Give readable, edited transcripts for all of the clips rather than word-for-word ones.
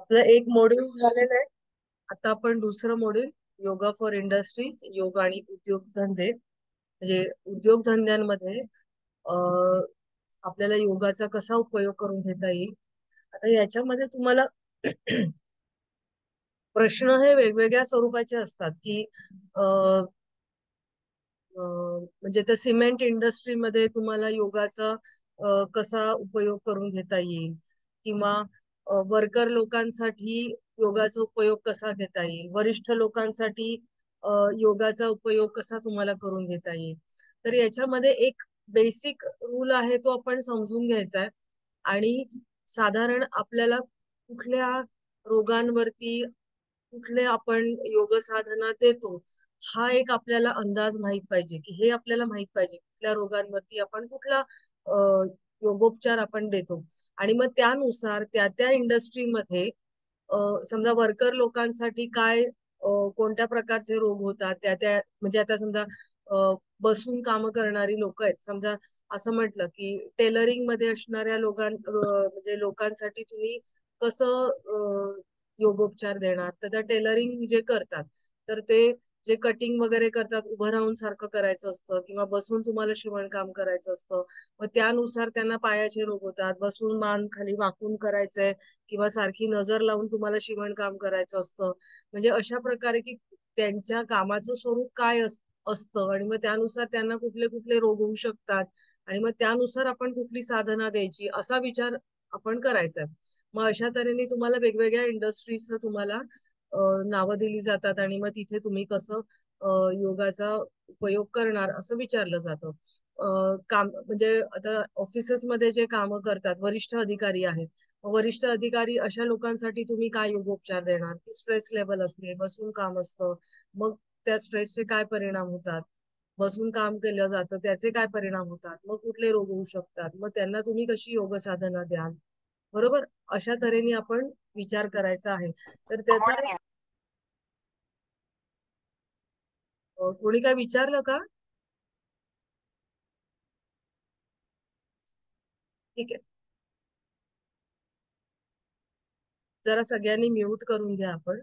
आपलं एक मॉड्यूल झालेलं आहे. आता आपण दुसरं मॉड्यूल योगा फॉर इंडस्ट्रीज, योग आणि उद्योगधंदे म्हणजे उद्योगधंद्यांमध्ये अं, आपल्याला योगाचा कसा उपयोग करून घेता येईल. आता याच्यामध्ये तुम्हाला प्रश्न हे वेगवेगळ्या स्वरूपाचे असतात की म्हणजे त्या सिमेंट इंडस्ट्रीमध्ये तुम्हाला योगाचा कसा उपयोग करून घेता येईल किंवा वर्कर लोकांसाठी योगाचा उपयोग कसा घेता येईल, वरिष्ठ लोकांसाठी योगाचा उपयोग कसा तुम्हाला करून घेता येईल. तर याच्यामध्ये एक बेसिक रूल आहे, तो आपण समजून घ्यायचा आहे. आणि साधारण आपल्याला कुठल्या रोगांवरती कुठले आपण योग साधना देतो, हा एक आपल्याला अंदाज माहित पाहिजे. की हे आपल्याला माहित पाहिजे कुठल्या रोगांवरती आपण कुठला योगोपचार आपण देतो. आणि मग त्यानुसार त्या त्या इंडस्ट्रीमध्ये समजा वर्कर लोकांसाठी काय कोणत्या प्रकारचे रोग होतात त्या त्या म्हणजे आता समजा बसून कामं करणारी लोक आहेत. समजा असं म्हटलं की टेलरिंग मध्ये असणाऱ्या म्हणजे लोकांसाठी तुम्ही कसं योगोपचार देणार. तर त्या टेलरिंग जे करतात तर ते जे कटिंग वगैरे करतात, उभं राहून सारखं करायचं असतं किंवा बसून तुम्हाला शिवणकाम करायचं असतं. मग त्यानुसार त्यांना पायाचे रोग होतात. बसून मान खाली वाकून करायचंय किंवा सारखी नजर लावून तुम्हाला शिवणकाम करायचं असतं. म्हणजे अशा प्रकारे की त्यांच्या कामाचं स्वरूप काय असतं आणि मग त्यानुसार त्यांना कुठले कुठले रोग होऊ शकतात आणि मग त्यानुसार आपण कुठली साधना द्यायची असा विचार आपण करायचा. मग अशा तऱ्हेने तुम्हाला वेगवेगळ्या इंडस्ट्रीजचं तुम्हाला नावं दिली जातात आणि मग तिथे तुम्ही कसं योगाचा उपयोग करणार असं विचारलं जातं. काम म्हणजे आता ऑफिसेस मध्ये जे कामं करतात वरिष्ठ अधिकारी आहेत. वरिष्ठ अधिकारी अशा लोकांसाठी तुम्ही काय योगोपचार देणार. की स्ट्रेस लेवल असते, बसून काम असतं, मग त्या स्ट्रेसचे काय परिणाम होतात, बसून काम केलं जातं त्याचे काय परिणाम होतात, मग कुठले रोग होऊ शकतात, मग त्यांना तुम्ही कशी योग साधना द्याल. बरोबर. अशा तऱ्हेने आपण विचार करायचा आहे. तर त्याचा कोणी काय विचारलं का? ठीक आहे. जरा सगळ्यांनी म्यूट करून घ्या आपण.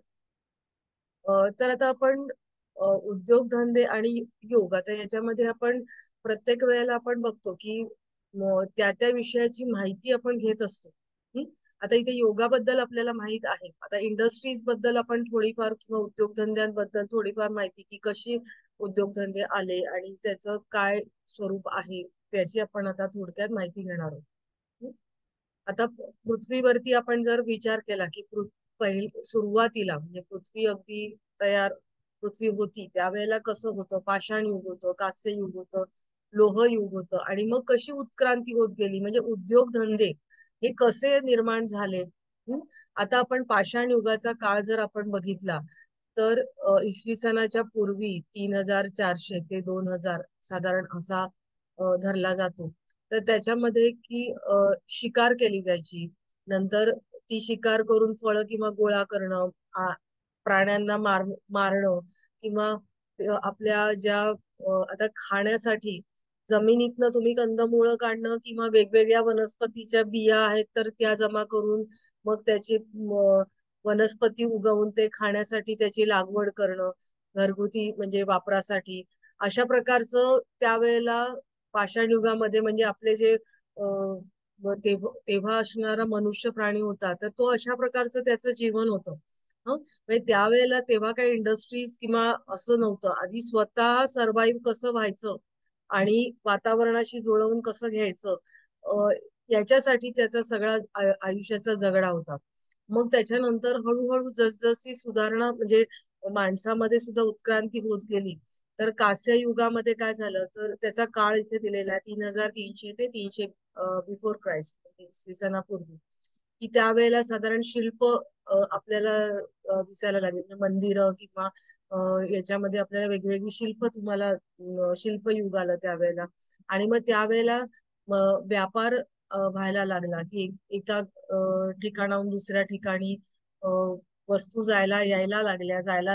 तर आता आपण उद्योगधंदे आणि योग आता याच्यामध्ये आपण प्रत्येक वेळेला आपण बघतो की त्या त्या विषयाची माहिती आपण घेत असतो. हं? आता इथे योगाबद्दल आपल्याला माहित आहे. आता इंडस्ट्रीज बद्दल आपण थोडीफार किंवा उद्योगधंद्यांबद्दल थोडीफार माहिती की कशी उद्योगधंदे आले आणि त्याचं काय स्वरूप आहे त्याची आपण आता थोडक्यात माहिती घेणार आहोत. हं? आता पृथ्वीवरती आपण जर विचार केला की सुरुवातीला म्हणजे पृथ्वी अगदी तयार पृथ्वी होती त्यावेळेला कसं होतं. पाषाण युग होतं, कास्य युग होतं, लोह युग होतं आणि मग कशी उत्क्रांती होत गेली म्हणजे उद्योगधंदे हे कसे निर्माण झाले. हं? आता आपण पाषाण युगाचा काळ जर आपण बघितला तर इसवी सनाच्या पूर्वी 3400 ते 2000 साधारण असा धरला जातो. तर त्याच्यामध्ये की शिकार केली जायची. नंतर ती शिकार करून फळं किंवा गोळा करणं, प्राण्यांना मारणं किंवा आपल्या ज्या आता खाण्यासाठी जमिनीतनं तुम्ही कंदमुळं काढणं किंवा वेगवेगळ्या वनस्पतीच्या बिया आहेत तर त्या जमा करून मग त्याची वनस्पती उगवून ते खाण्यासाठी त्याची लागवड करणं घरगुती म्हणजे वापरासाठी. अशा प्रकारचं त्यावेळेला पाषाण युगामध्ये म्हणजे आपले जे तेव्हा असणारा मनुष्य प्राणी होता तर तो अशा प्रकारचं त्याचं जीवन होतं. म्हणजे त्यावेळेला तेव्हा काही इंडस्ट्रीज किंवा असं नव्हतं. आधी स्वतः सर्व्हाइव्ह कसं व्हायचं आणि वातावरणाशी जुळवून कसं घ्यायचं अ, याच्यासाठी त्याचा सगळा आयुष्याचा झगडा होता. मग त्याच्यानंतर हळूहळू जसजशी सुधारणा म्हणजे माणसामध्ये सुद्धा उत्क्रांती होत गेली. तर कास्य युगामध्ये काय झालं तर त्याचा काळ इथे दिलेला आहे 3300 ते 300 बिफोर क्राइस्ट इसवी सनापूर्वी. की त्यावेळेला साधारण शिल्प आपल्याला दिसायला लागले म्हणजे मंदिरं किंवा याच्यामध्ये आपल्याला वेगवेगळी शिल्प तुम्हाला शिल्पयुग आलं त्यावेळेला. आणि मग त्यावेळेला व्यापार व्हायला लागला की एका ठिकाणाहून दुसऱ्या ठिकाणी अ, वस्तू जायला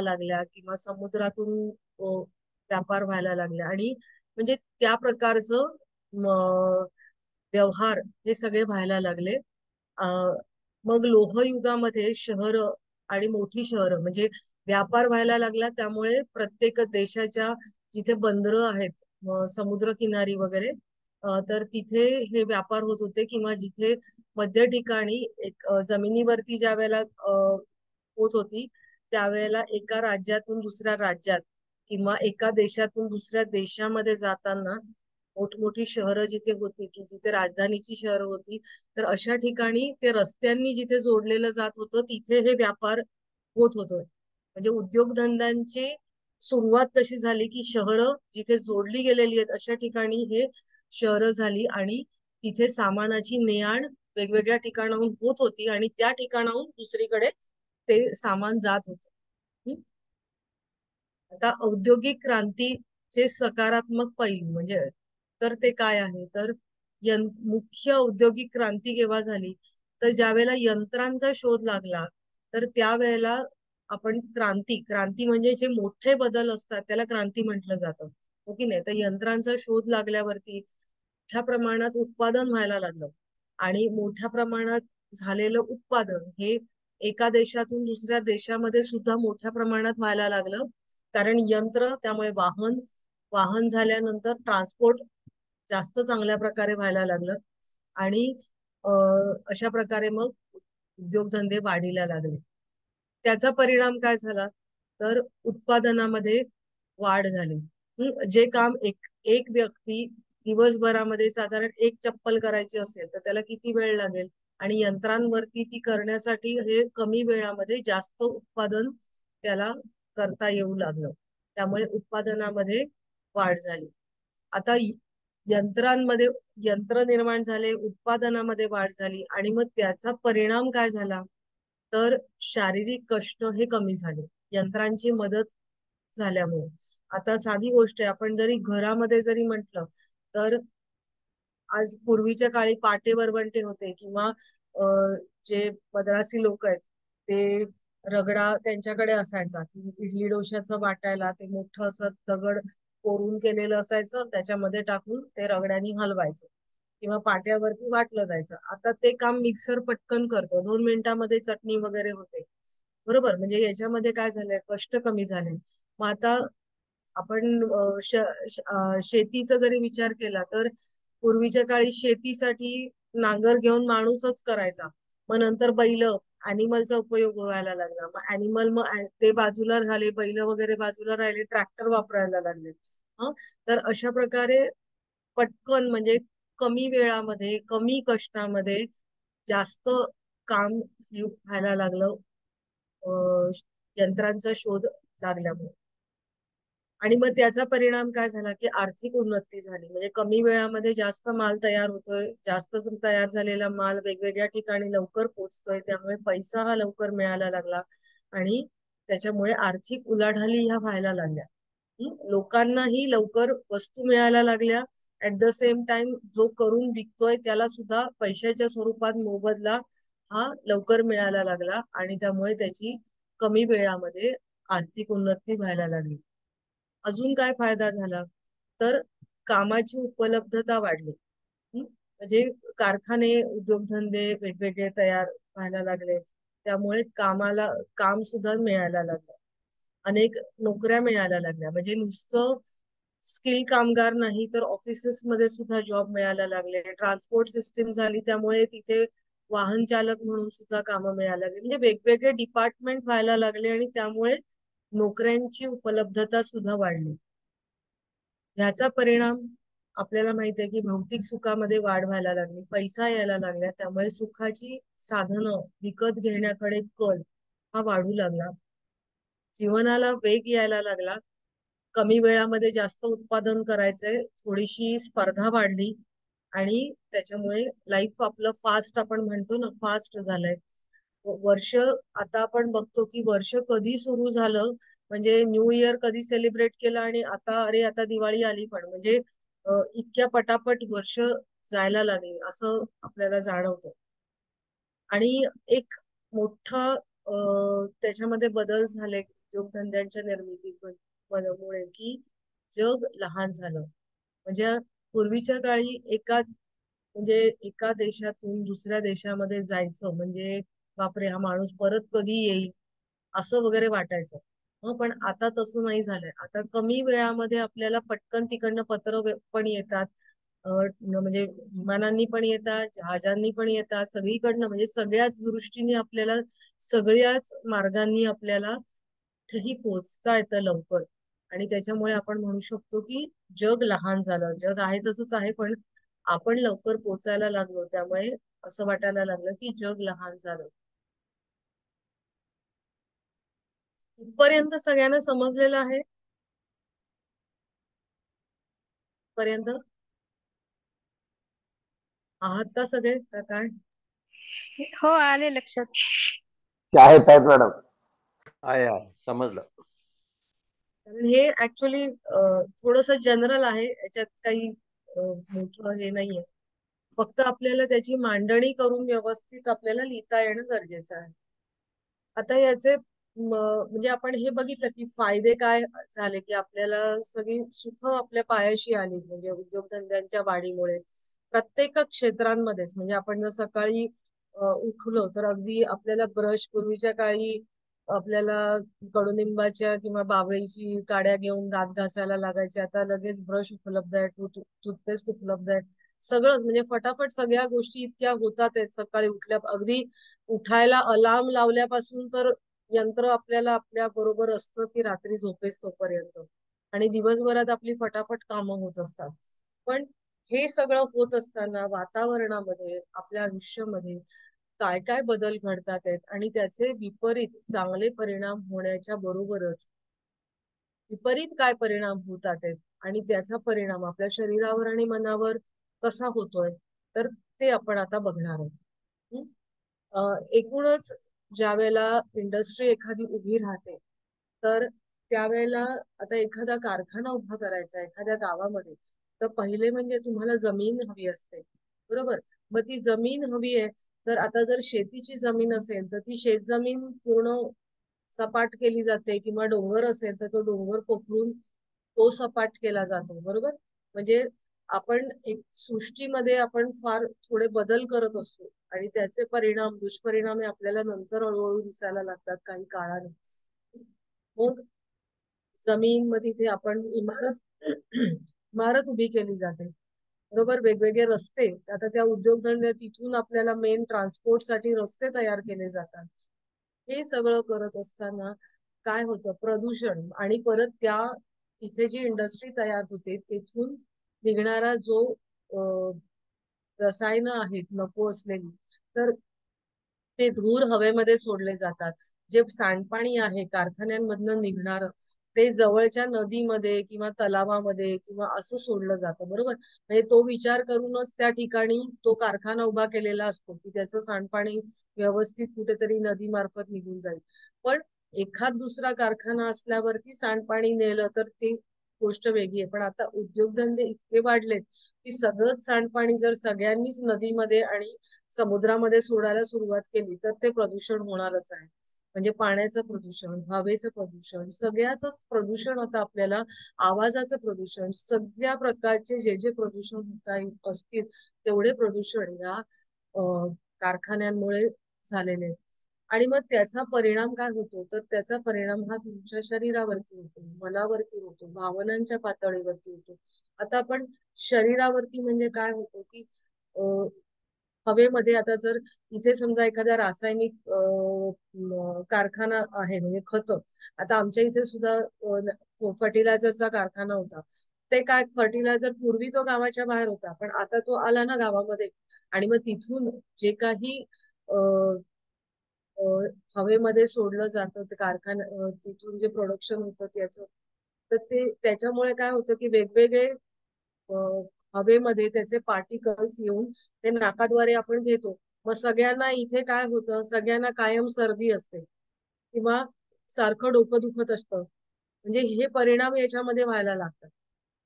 लागल्या किंवा समुद्रातून व्यापार व्हायला लागला आणि म्हणजे त्या प्रकारचं व्यवहार हे सगळे व्हायला लागले. मग लोहयुगामध्ये शहर आणि मोठी शहरं म्हणजे व्यापार व्हायला लागला, त्यामुळे प्रत्येक देशाच्या जिथे बंदरं आहेत, समुद्रकिनारी वगैरे, तर तिथे हे व्यापार होत होते, किंवा जिथे मध्य ठिकाणी एक जमिनीवरती ज्या वेळेला होत होती, त्यावेळेला एका राज्यातून दुसऱ्या राज्यात किंवा एका देशातून दुसऱ्या देशामध्ये जाताना मोठमोठी शहरं जिथे होती, की जिथे राजधानीची शहरं होती, तर अशा ठिकाणी ते रस्त्यांनी जिथे जोडलेलं जात होतं, तिथे हे व्यापार होत होतो. म्हणजे उद्योगधंद्यांची सुरुवात कशी झाली, की शहरं जिथे जोडली गेलेली आहेत अशा ठिकाणी हे शहरं झाली, आणि तिथे सामानाची ने-आण वेगवेगळ्या ठिकाणाहून होत होती, आणि त्या ठिकाणाहून दुसरीकडे ते सामान जात होतं. आता औद्योगिक क्रांतीचे सकारात्मक पैलू म्हणजे, तर ते काय आहे, तर मुख्य औद्योगिक क्रांती केव्हा झाली, तर ज्या वेळेला यंत्रांचा शोध लागला, तर त्यावेळेला आपण क्रांती क्रांती म्हणजे जे मोठे बदल असतात त्याला क्रांती म्हटलं जातं, हो की नाही. तर यंत्रांचा शोध लागल्यावरती मोठ्या प्रमाणात उत्पादन व्हायला लागलं, आणि मोठ्या प्रमाणात झालेलं उत्पादन हे एका देशातून दुसऱ्या देशामध्ये सुद्धा मोठ्या प्रमाणात व्हायला लागलं, कारण यंत्र, त्यामुळे वाहन वाहन झाल्यानंतर ट्रान्सपोर्ट जास्त चांगल्या प्रकारे व्हायला लागलं, आणि अशा प्रकारे मग उद्योगधंदे वाढीला लागले. त्याचा परिणाम काय झाला, तर उत्पादनामध्ये वाढ झाली. जे काम एक एक व्यक्ती दिवसभरामध्ये साधारण एक चप्पल करायची असेल, तर त्याला किती वेळ लागेल, आणि यंत्रांवरती ती करण्यासाठी हे कमी वेळामध्ये जास्त उत्पादन त्याला करता येऊ लागलं, त्यामुळे उत्पादनामध्ये वाढ झाली. आता यंत्रांमध्ये यंत्र निर्माण झाले, उत्पादनामध्ये वाढ झाली, आणि मग त्याचा परिणाम काय झाला, तर शारीरिक कष्ट हे कमी झाले यंत्रांची मदत झाल्यामुळे. आता साधी गोष्ट आहे, आपण जरी घरामध्ये जरी म्हटलं, तर आज पूर्वीच्या काळी पाटे वरवंटे होते, किंवा जे मद्रासी लोक आहेत ते रगडा त्यांच्याकडे असायचा, की इडली डोश्याचं वाटायला ते मोठं असं दगड कोरून केलेलं असायचं, त्याच्यामध्ये टाकून ते रगड्यानी हलवायचं किंवा पाट्यावरती वाटलं जायचं. आता ते काम मिक्सर पटकन करतो, 2 मिनिटांमध्ये चटणी वगैरे होते. बरोबर, म्हणजे याच्यामध्ये काय झालंय, कष्ट कमी झाले. मग आता आपण शेतीचा जरी विचार केला, तर पूर्वीच्या काळी शेतीसाठी नांगर घेऊन माणूसच करायचा, मग नंतर बैल, अॅनिमलचा उपयोग व्हायला लागला, मग अॅनिमल, मग ते बाजूला झाले, बैल वगैरे बाजूला राहिले, ट्रॅक्टर वापरायला लागले. तर अशा प्रकारे पटकन म्हणजे कमी वेळामध्ये कमी कष्टामध्ये जास्त काम हे व्हायला लागलं, अं, यंत्रांचा शोध लागल्यामुळे. आणि मग त्याचा परिणाम काय झाला, की आर्थिक उन्नती झाली, म्हणजे कमी वेळामध्ये जास्त माल तयार होतोय, जास्त तयार झालेला माल वेगवेगळ्या ठिकाणी लवकर पोहोचतोय, त्यामुळे पैसा हा लवकर मिळायला लागला, आणि त्याच्यामुळे आर्थिक उलाढाली ह्या व्हायला लागल्या. लोकांनाही लवकर वस्तू मिळायला लागल्या. ऍट द सेम टाइम जो करून विकतोय त्याला सुद्धा पैशाच्या स्वरूपात मोबदला हा लवकर मिळायला लागला, आणि त्यामुळे त्याची कमी वेळामध्ये आर्थिक उन्नती व्हायला लागली. अजून काय फायदा झाला, तर कामाची उपलब्धता वाढली. म्हणजे कारखाने, उद्योगधंदे वेगवेगळे तयार व्हायला लागले, त्यामुळे काम सुद्धा मिळायला लागलं, अनेक नोकऱ्या मिळायला लागल्या. म्हणजे नुसतं स्किल कामगार नाही, तर ऑफिसेस मध्ये सुद्धा जॉब मिळायला लागले. ट्रान्सपोर्ट सिस्टीम झाली, त्यामुळे तिथे वाहन चालक म्हणून सुद्धा कामं मिळायला लागली. म्हणजे वेगवेगळे डिपार्टमेंट व्हायला लागले, आणि त्यामुळे नोकऱ्यांची उपलब्धता सुद्धा वाढली. ह्याचा परिणाम आपल्याला माहिती आहे, की भौतिक सुखामध्ये वाढ व्हायला लागली, पैसा यायला लागला, त्यामुळे सुखाची साधनं विकत घेण्याकडे कल हा वाढू लागला, जीवनाला वेग यायला लागला, कमी वेळामध्ये जास्त उत्पादन करायचंय, थोडीशी स्पर्धा वाढली, आणि त्याच्यामुळे लाईफ आपलं फास्ट, आपण म्हणतो ना, फास्ट झालंय. वर्ष, आता आपण बघतो की वर्ष कधी सुरू झालं, म्हणजे न्यू इयर कधी सेलिब्रेट केलं, आणि आता अरे आता दिवाळी आली, पण म्हणजे इतक्या पटापट वर्ष जायला लागली असं आपल्याला जाणवतं. आणि एक मोठा त्याच्यामध्ये बदल झाले उद्योगधंद्यांच्या निर्मितीमुळे, की जग लहान झालं. म्हणजे पूर्वीच्या काळी म्हणजे एका देशातून दुसऱ्या देशामध्ये जायचं म्हणजे बापरे, हा माणूस परत कधी येईल असं वगैरे वाटायचं. पण आता तसं नाही झालंय. आता कमी वेळामध्ये आपल्याला पटकन तिकडनं पण येतात. म्हणजे विमानांनी पण येतात, जहाजांनी पण येतात, सगळीकडनं म्हणजे सगळ्याच दृष्टीने आपल्याला सगळ्याच मार्गांनी आपल्याला कुठेही पोहोचता येतं लवकर. आणि त्याच्यामुळे आपण म्हणू शकतो की जग लहान झालं. जग आहे तसंच आहे, पण आपण लवकर पोचायला लागलो, त्यामुळे असं वाटायला लागलं की जग लहान झालं. इथपर्यंत सगळ्यांना समजलेलं आहे? पर्यंत आहात का सगळे का काय? हो, आले लक्षात. आहेत आहेत मॅडम. आहे समजलं. कारण हे ऍक्च्युली थोडस जनरल आहे, याच्यात काही मोठं हे नाहीये. फक्त आपल्याला त्याची मांडणी करून व्यवस्थित आपल्याला लिहिता येणं गरजेचं आहे. आता याचे म्हणजे आपण हे बघितलं की फायदे काय झाले, की आपल्याला सगळी सुख आपल्या पायाशी आली म्हणजे उद्योगधंद्यांच्या वाढीमुळे प्रत्येक क्षेत्रांमध्येच. म्हणजे आपण जर सकाळी उठलो तर अगदी आपल्याला ब्रश, पूर्वीच्या काळी आपल्याला कडुनिंबाच्या किंवा बावळीची काड्या घेऊन दात घासायला लागायचे. आता लगेच ब्रश उपलब्ध आहे, टूथपेस्ट उपलब्ध आहे, सगळंच म्हणजे फटाफट सगळ्या गोष्टी इतक्या होतात आहेत. सकाळी उठल्या अगदी उठायला अलार्म लावल्यापासून तर यंत्र आपल्याला आपल्या बरोबर असतं की रात्री झोपेस तोपर्यंत. आणि दिवसभरात आपली फटाफट कामं होत असतात. पण हे सगळं होत असताना वातावरणामध्ये, आपल्या आयुष्यामध्ये काय काय बदल घडतात आहेत आणि त्याचे विपरीत चांगले परिणाम होण्याच्या बरोबरच विपरीत काय परिणाम होतात आहेत आणि त्याचा परिणाम आपल्या शरीरावर आणि मनावर कसा होतोय, तर ते आपण आता बघणार आहोत. हं? एकूणच ज्या वेळेला इंडस्ट्री एखादी उभी राहते, तर त्यावेळेला आता एखादा कारखाना उभा करायचा एखाद्या गावामध्ये, तर पहिले म्हणजे तुम्हाला जमीन हवी असते, बरोबर? मग ती जमीन हवी आहे. तर आता जर शेतीची जमीन असेल तर ती शेतजमीन पूर्ण सपाट केली जाते, किंवा डोंगर असेल तर तो डोंगर पोखरून तो सपाट केला जातो, बरोबर? म्हणजे आपण एक सृष्टीमध्ये आपण फार थोडे बदल करत असतो आणि त्याचे परिणाम, दुष्परिणाम हे आपल्याला नंतर हळूहळू दिसायला लागतात काही काळाने. मग जमीन, मग तिथे आपण इमारत इमारत उभी केली जाते, बरोबर? वेगवेगळे रस्ते, आता त्या उद्योगधंद्या तिथून आपल्याला मेन ट्रान्सपोर्ट साठी रस्ते तयार केले जातात. हे सगळं करत असताना काय होतं, प्रदूषण. आणि परत त्या तिथे जी इंडस्ट्री तयार होते तिथून निघणारा जो रसायनं आहेत नको असलेली, तर ते धूर हवेमध्ये सोडले जातात. जे सांडपाणी आहे कारखान्यांमधनं निघणार, ते जवळच्या नदीमध्ये किंवा तलावामध्ये किंवा असं सोडलं जातं, बरोबर? म्हणजे तो विचार करूनच त्या ठिकाणी तो कारखाना उभा केलेला असतो की त्याचं सांडपाणी व्यवस्थित कुठेतरी नदी मार्फत निघून जाईल. पण एखाद दुसरा कारखाना असल्यावरती सांडपाणी नेलं तर ती गोष्ट वेगळी आहे. पण आता उद्योगधंदे इतके वाढलेत की सगळंच सांडपाणी जर सगळ्यांनीच नदीमध्ये आणि समुद्रामध्ये सोडायला सुरुवात केली तर ते प्रदूषण होणारच आहे. म्हणजे पाण्याचं प्रदूषण, हवेचं प्रदूषण, सगळ्याच प्रदूषण आता आपल्याला, आवाजाचं प्रदूषण, सगळ्या प्रकारचे जे जे प्रदूषण होता असतील तेवढे प्रदूषण या कारखान्यांमुळे झालेले आहेत. आणि मग त्याचा परिणाम काय होतो, तर त्याचा परिणाम हा तुमच्या शरीरावरती होतो, मनावरती होतो, भावनांच्या पातळीवरती होतो. आता आपण शरीरावरती म्हणजे काय होतो की हवेमध्ये, आता जर इथे समजा एखाद्या रासायनिक कारखाना आहे म्हणजे खत, आता आमच्या इथे सुद्धा फर्टिलायझरचा कारखाना होता. ते काय, फर्टिलायझर पूर्वी तो गावाच्या बाहेर होता, पण आता तो आला ना गावामध्ये. आणि मग तिथून जे काही हवेमध्ये सोडलं जातं ते कारखाना, तिथून जे प्रोडक्शन होतं त्याचं, तर ते त्याच्यामुळे काय होतं की वेगवेगळे हवेमध्ये त्याचे पार्टिकल्स येऊन ते नाकाद्वारे आपण घेतो. मग सगळ्यांना इथे काय होतं, सगळ्यांना कायम सर्दी असते किंवा सारखं डोकं दुखत असतं. म्हणजे हे परिणाम याच्यामध्ये व्हायला लागतात,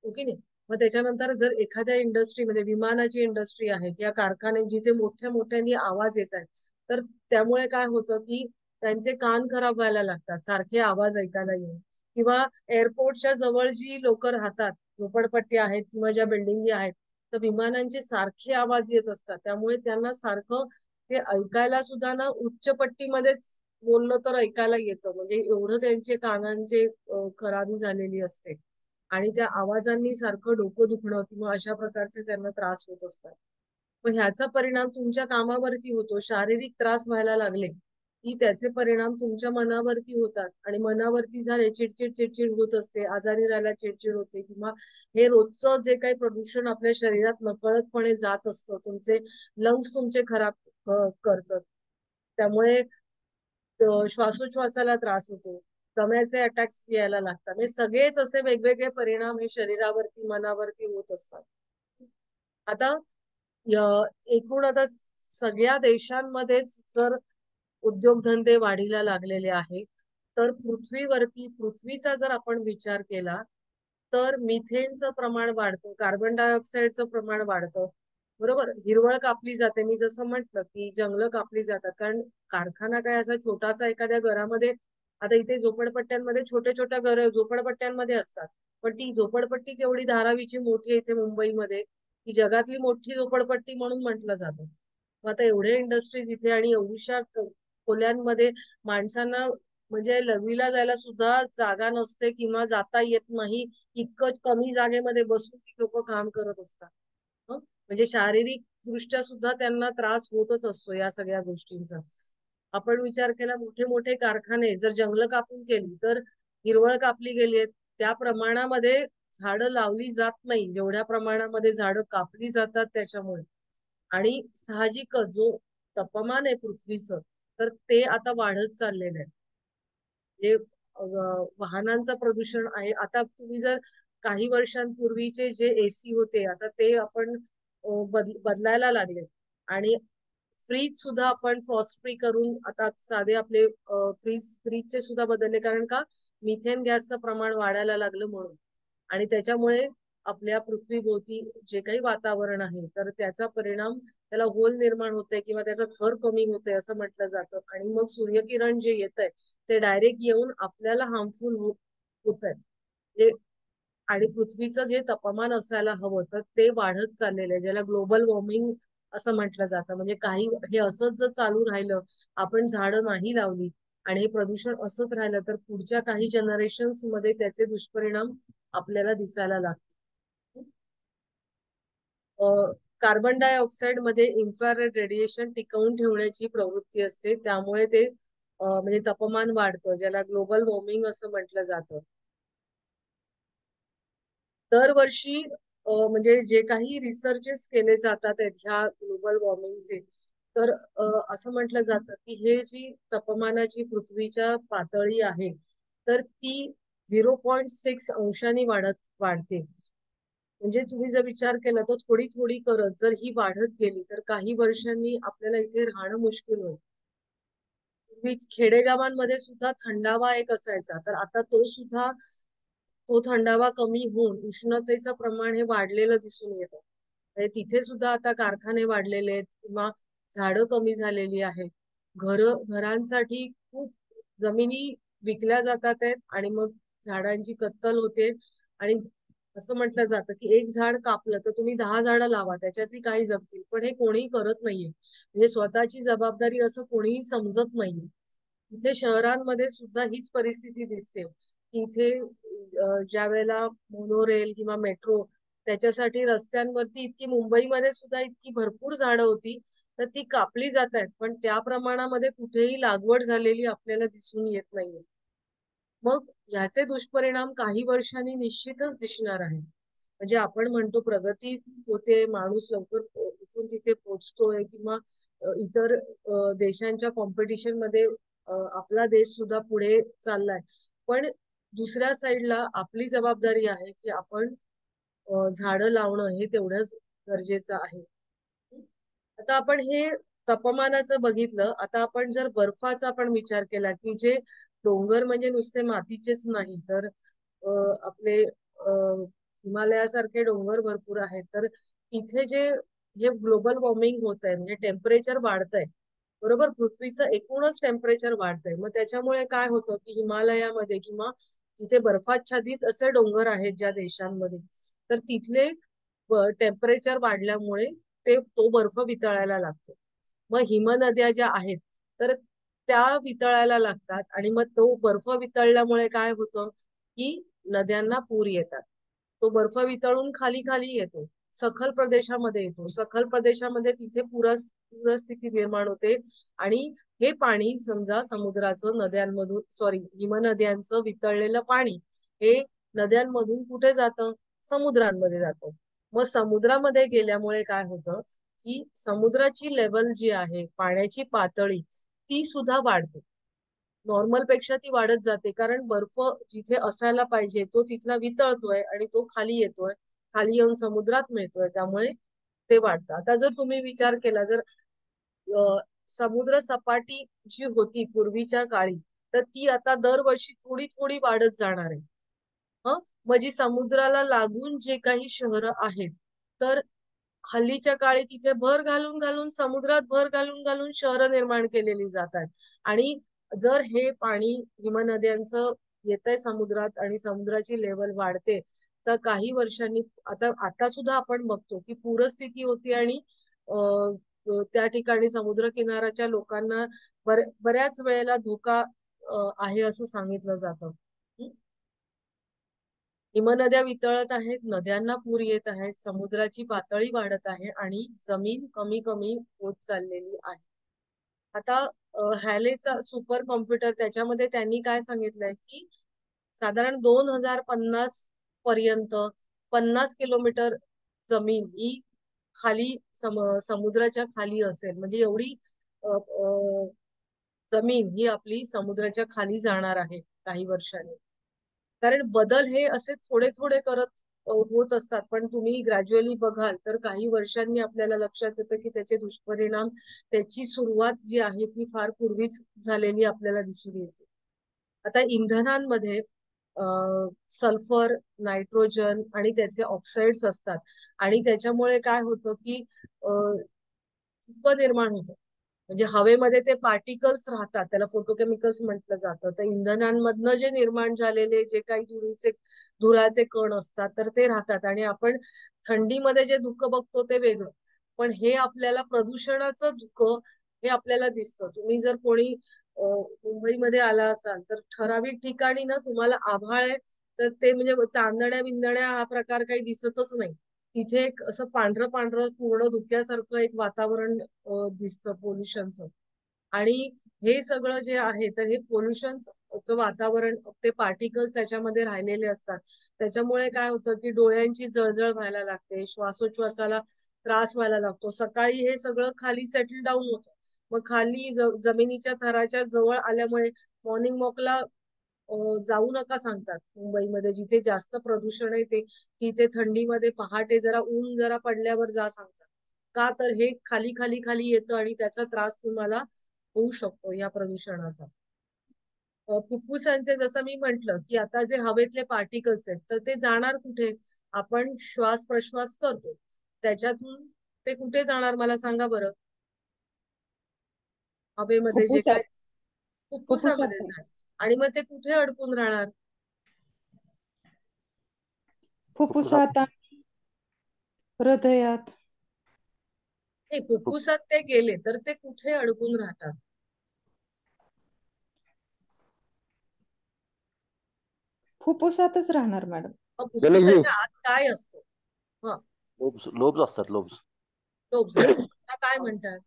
ओके नाही? मग त्याच्यानंतर जर एखाद्या इंडस्ट्रीमध्ये, विमानाची इंडस्ट्री आहे या कारखाने जिथे मोठ्या मोठ्याने आवाज येत आहेत, तर त्यामुळे काय होतं की त्यांचे कान खराब व्हायला लागतात सारखे आवाज ऐकायला येऊन. किंवा एअरपोर्टच्या जवळ जी लोक राहतात, झोपडपट्टी आहेत किंवा ज्या बिल्डिंगी आहेत, तर विमानांचे सारखे आवाज येत असतात, त्यामुळे त्यांना सारखं ते ऐकायला सुद्धा ना उच्च पट्टीमध्येच बोललं तर ऐकायला येतं, म्हणजे एवढं त्यांचे कानांचे खराबी झालेली असते आणि त्या आवाजांनी सारखं डोकं दुखणं किंवा अशा प्रकारचे त्यांना त्रास होत असतात. मग ह्याचा परिणाम तुमच्या कामावरती होतो, शारीरिक त्रास व्हायला लागले की त्याचे परिणाम तुमच्या मनावरती होतात आणि मनावरती झाले चिडचिड चिडचिड होत असते, आजारी राहायला चिडचिड होते किंवा हे रोजचं जे काही प्रदूषण आपल्या शरीरात नकळतपणे जात असतं, तुमचे लंग्स तुमचे खराब करतात. त्यामुळे श्वासोच्छवासाला त्रास होतो, दम्याचे अटॅक्स यायला लागतात. म्हणजे सगळेच असे वेगवेगळे परिणाम हे शरीरावरती मनावरती होत असतात. आता एकूण आता सगळ्या देशांमध्येच जर उद्योगधंदे वाढीला लागलेले आहे, तर पृथ्वीचा जर आपण विचार केला तर मिथेनचं प्रमाण वाढतं, कार्बन डायऑक्साईडचं प्रमाण वाढतं. बरोबर, हिरवळ कापली जाते. मी जसं म्हटलं की जंगलं कापली जातात, कारण कारखाना काय असा छोटासा एखाद्या घरामध्ये, आता इथे झोपडपट्ट्यांमध्ये छोट्या छोट्या झोपडपट्ट्यांमध्ये असतात, पण ती झोपडपट्टी एवढी धारावीची मोठी आहे इथे मुंबईमध्ये, ही जगातली मोठी झोपडपट्टी म्हणून म्हटलं जातं. मग आता एवढे इंडस्ट्रीज इथे आणि एवढ्या खोल्यांमध्ये माणसांना म्हणजे लघवीला जायला सुद्धा जागा नसते किंवा जाता येत नाही, इतकं कमी जागेमध्ये बसून ती लोक काम करत असतात. म्हणजे शारीरिक दृष्ट्या सुद्धा त्यांना त्रास होतच असतो या सगळ्या गोष्टींचा. आपण विचार केला, मोठे मोठे कारखाने जर जंगल कापून केली तर हिरवळ कापली गेली, त्या प्रमाणामध्ये झाडं लावली जात नाही जेवढ्या प्रमाणामध्ये झाडं कापली जातात त्याच्यामुळे. आणि साहजिकच जो तापमान आहे पृथ्वीचं, तर ते आता वाढत चाललेलं आहे. जे वाहनांचं प्रदूषण आहे, आता तुम्ही जर काही वर्षांपूर्वीचे जे एसी होते आता ते आपण बदलायला लागले आणि फ्रीज सुद्धा आपण फ्रॉस्ट फ्री करून आता साधे आपले फ्रीजचे सुद्धा बदलले, कारण का मिथेन गॅसचं प्रमाण वाढायला लागलं म्हणून. आणि त्याच्यामुळे आपल्या पृथ्वीभोवती जे काही वातावरण आहे तर त्याचा परिणाम, त्याला होल निर्माण होते किंवा त्याचा थर कमी होते असं म्हटलं जातं, आणि मग सूर्यकिरण जे येत आहे ते डायरेक्ट येऊन आपल्याला हार्मफुल होत आहे. आणि पृथ्वीचं जे तापमान असायला हवं तर ते वाढत चाललेलं आहे, ज्याला ग्लोबल वॉर्मिंग असं म्हटलं जातं. म्हणजे काही हे असंच जर चालू राहिलं, आपण झाडं नाही लावली आणि हे प्रदूषण असंच राहिलं, तर पुढच्या काही जनरेशन्स मध्ये त्याचे दुष्परिणाम आपल्याला दिसायला लागतील. कार्बन डायऑक्साईड मध्ये इन्फ्रारेड रेडिएशन टिकवून ठेवण्याची प्रवृत्ती असते, त्यामुळे ते म्हणजे तापमान वाढतं, ज्याला ग्लोबल वॉर्मिंग असं म्हटलं जातं. दरवर्षी म्हणजे जे काही रिसर्चेस केले जातात ह्या ग्लोबल वॉर्मिंगचे, तर असं म्हटलं जातं की हे जी तापमानाची पृथ्वीच्या पातळी आहे तर ती 0.6 अंशांनी वाढते. म्हणजे तुम्ही जर विचार केला तर थोडी थोडी करत जर ही वाढत गेली तर काही वर्षांनी आपल्याला इथे राहणं मुश्किल होईल. खेडेगावांमध्ये सुद्धा थंडावा एक असायचा, तर आता तो थंडावा कमी होऊन उष्णतेचं प्रमाण हे वाढलेलं दिसून येतं. म्हणजे तिथे सुद्धा आता कारखाने वाढलेले आहेत किंवा झाडं कमी झालेली आहेत. घरांसाठी खूप जमिनी विकल्या जातात आहेत आणि मग झाडांची कत्तल होते. आणि असं म्हटलं जातं की एक झाड कापलं तर तुम्ही 10 झाडं लावा, त्याच्यातली काही जगतील, पण हे कोणीही करत नाहीये. म्हणजे स्वतःची जबाबदारी असं कोणीही समजत नाहीये. इथे शहरांमध्ये सुद्धा हीच परिस्थिती दिसते की इथे ज्या वेळेला मोनोरेल किंवा मेट्रो, त्याच्यासाठी रस्त्यांवरती इतकी, मुंबईमध्ये सुद्धा इतकी भरपूर झाडं होती तर ती कापली जात आहेत, पण त्या प्रमाणामध्ये कुठेही लागवड झालेली आपल्याला दिसून येत नाहीये. मग ह्याचे दुष्परिणाम काही वर्षांनी निश्चितच दिसणार आहे. म्हणजे आपण म्हणतो प्रगती होते, माणूस लवकर इथून तिथे पोहोचतोय किंवा इतर देशांच्या कॉम्पिटिशन मध्ये आपला देश सुद्धा पुढे चाललाय, पण दुसऱ्या साईडला आपली जबाबदारी आहे की आपण झाडं लावणं हे तेवढंच गरजेचं आहे. आता आपण हे तापमानाचं बघितलं, आता आपण जर बर्फाचा पण विचार केला की जे डोंगर म्हणजे नुसते मातीचेच नाही तर आपले हिमालयासारखे डोंगर भरपूर आहेत, तर इथे जे हे ग्लोबल वॉर्मिंग होत आहे म्हणजे टेम्परेचर वाढत आहे, बरोबर, पृथ्वीचं एकूणच टेम्परेचर वाढतंय. मग त्याच्यामुळे काय होतं की हिमालयामध्ये किंवा जिथे बर्फाच्छादित असे डोंगर आहेत ज्या देशांमध्ये, तर तिथले टेम्परेचर वाढल्यामुळे तो बर्फ वितळायला लागतो. मग हिमनद्या ज्या आहेत तर त्या वितळायला लागतात आणि मग तो बर्फ वितळल्यामुळे काय होतं की नद्यांना पूर येतात. तो बर्फ वितळून खाली खाली येतो, सखल प्रदेशामध्ये येतो. सखल प्रदेशामध्ये तिथे पूरस्थिती निर्माण होते आणि हे पाणी समजा समुद्राचं नद्यांमधून हिमनद्यांचं वितळलेलं पाणी हे नद्यांमधून कुठे जातं? समुद्रांमध्ये जातं. मग समुद्रामध्ये गेल्यामुळे काय होतं की समुद्राची लेवल जी आहे, पाण्याची पातळी, ती सुद्धा वाढते. नॉर्मल पेक्षा ती वाढत जाते कारण बर्फ जिथे असायला पाहिजे तो तिथला वितळतोय आणि तो खाली येतोय, खाली येऊन समुद्रात मिळतोय, त्यामुळे ते वाढतं. आता जर तुम्ही विचार केला, जर समुद्र सपाटी जी होती पूर्वीच्या काळी तर ती आता दरवर्षी थोडी थोडी वाढत जाणार आहे. म्हणजे समुद्राला लागून जे काही शहरं आहेत तर हल्लीच्या काळी तिथे भर घालून घालून समुद्रात भर घालून घालून शहरं निर्माण केलेली जातात. आणि जर हे पाणी हिमनद्यांचं येतंय समुद्रात आणि समुद्राची लेवल वाढते तर काही वर्षांनी आता सुद्धा आपण बघतो की पूरस्थिती होती आणि त्या ठिकाणी समुद्र किनाऱ्याच्या लोकांना बऱ्याच वेळेला धोका आहे असं सांगितलं जातं. हिमनद्या वितळत आहेत, नद्यांना पूर येत आहेत, समुद्राची पातळी वाढत आहे आणि जमीन कमी कमी होत चाललेली आहे. आता हॅलेचा सुपर कॉम्प्युटर त्याच्यामध्ये त्यांनी काय सांगितलंय की साधारण 2050 पर्यंत 50 किलोमीटर जमीन ही खाली समुद्राच्या खाली असेल. म्हणजे एवढी जमीन ही आपली समुद्राच्या खाली जाणार आहे काही वर्षांनी. कारण बदल हे असे थोडे थोडे करत होत असतात, पण तुम्ही ग्रॅज्युअली बघाल तर काही वर्षांनी आपल्याला लक्षात येतं की त्याचे दुष्परिणाम, त्याची सुरुवात जी आहे ती फार पूर्वीच झालेली आपल्याला दिसून येते. आता इंधनांमध्ये सल्फर, नायट्रोजन आणि त्याचे ऑक्साइड्स असतात आणि त्याच्यामुळे काय होतं की धुकं निर्माण होतं. म्हणजे हवेमध्ये ते पार्टिकल्स राहतात, त्याला फोटोकेमिकल्स म्हटलं जातं. तर इंधनांमधनं जे निर्माण झालेले जे काही धुराचे कण असतात तर ते राहतात आणि आपण थंडीमध्ये जे धुकं बघतो ते वेगळं, पण हे आपल्याला प्रदूषणाचं धुकं हे आपल्याला दिसतं. तुम्ही जर कोणी मुंबईमध्ये आला असाल तर ठराविक ठिकाणी ना तुम्हाला आभाळ आहे तर ते म्हणजे चांदण्या बिंदण्या हा प्रकार काही दिसतच नाही. तिथे एक असं पांढरं पांढरं पूर्ण धुक्यासारखं एक वातावरण दिसतं पोल्युशनचं. आणि हे सगळं जे आहे तर हे पोल्युशनचं वातावरण, ते पार्टिकल्स त्याच्यामध्ये राहिलेले असतात. त्याच्यामुळे काय होतं की डोळ्यांची जळजळ व्हायला लागते, श्वासोच्छवासाला त्रास व्हायला लागतो. सकाळी हे सगळं खाली सेटल डाऊन होतं, मग खाली जमिनीच्या थराच्या जवळ आल्यामुळे मॉर्निंग वॉकला जाऊ नका सांगतात. मुंबईमध्ये जिथे जास्त प्रदूषण आहे तिथे थंडीमध्ये पहाटे जरा ऊन जरा पडल्यावर जा सांगतात. का तर हे खाली खाली खाली येतं आणि त्याचा त्रास तुम्हाला होऊ शकतो या प्रदूषणाचा. फुफ्फुसांचे जसं मी म्हंटल की आता जे हवेतले पार्टिकल्स आहेत तर ते जाणार कुठे? आपण श्वास प्रश्वास करतो त्याच्यातून ते कुठे जाणार मला सांगा बरं? हवेमध्ये जे काय फुफ्फुसात फुफ्फुसामध्ये फुफ्फुसात जाणार आणि मग ते कुठे अडकून राहणार? फुफ्फुसात. फुफ्फुसात आणि हृदयात. नाही, फुफ्फुसात ते गेले तर ते कुठे अडकून राहतात? फुफ्फुसातच राहणार मॅडम. गणेशजी, फुफ्फुसाच्या आत काय असतं? हा, लोब्स लोब्स असतात लोब्स. लोब्स असतात. त्याला काय म्हणतात?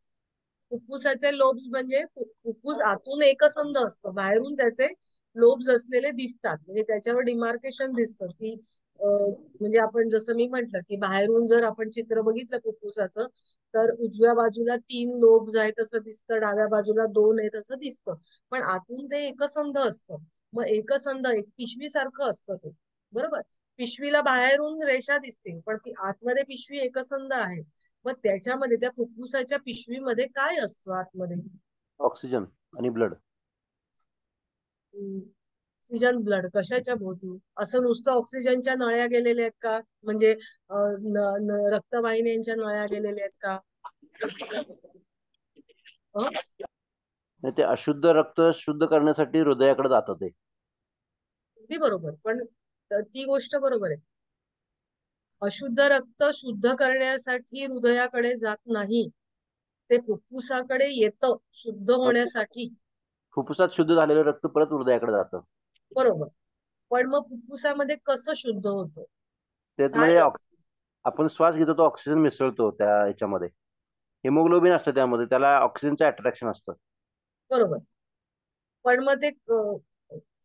फुफ्फुसाचे लोब्स म्हणजे फुफ्फुस आतून एकसंध असतं, बाहेरून त्याचे लोब्स असलेले दिसतात. म्हणजे त्याच्यावर डिमार्केशन दिसतं की म्हणजे आपण जसं मी म्हंटल की बाहेरून जर आपण चित्र बघितलं फुफ्फुसाचं तर उजव्या बाजूला 3 लोब्स आहेत असं दिसतं, डाव्या बाजूला 2 आहेत असं दिसतं, पण आतून ते एकसंध असतं. मग एकसंध एक पिशवी सारखं असतं ते, बरोबर? पिशवीला बाहेरून रेषा दिसते पण ती आतमध्ये पिशवी एकसंध आहे. मग त्याच्यामध्ये त्या फुफ्फुसाच्या पिशवीमध्ये काय असतं आतमध्ये? ऑक्सिजन आणि ब्लड. Oxygen, blood. कशाच्या भोवती? असं नुसतं ऑक्सिजनच्या नळ्या गेलेल्या आहेत का? म्हणजे रक्तवाहिन्यांच्या नळ्या गेलेल्या आहेत का? ते अशुद्ध रक्त शुद्ध करण्यासाठी हृदयाकडे जातं ते. अगदी बरोबर, पण ती गोष्ट बरोबर आहे. अशुद्ध रक्त शुद्ध करण्यासाठी हृदयाकडे जात नाही, ते फुफ्फुसाकडे येतं शुद्ध होण्यासाठी. फुफ्फुसात शुद्ध झालेलं रक्त परत हृदयाकडे जातं. बरोबर. पण मग फुफ्फुसामध्ये कसं शुद्ध होतं? त्यात काय म्हणजे असतं? आपण श्वास घेतो तो ऑक्सिजन मिसळतो त्या ह्याच्यामध्ये. हिमोग्लोबिन असतं त्यामध्ये, त्याला ऑक्सिजनचं अट्रॅक्शन असतं. बरोबर. पण मग ते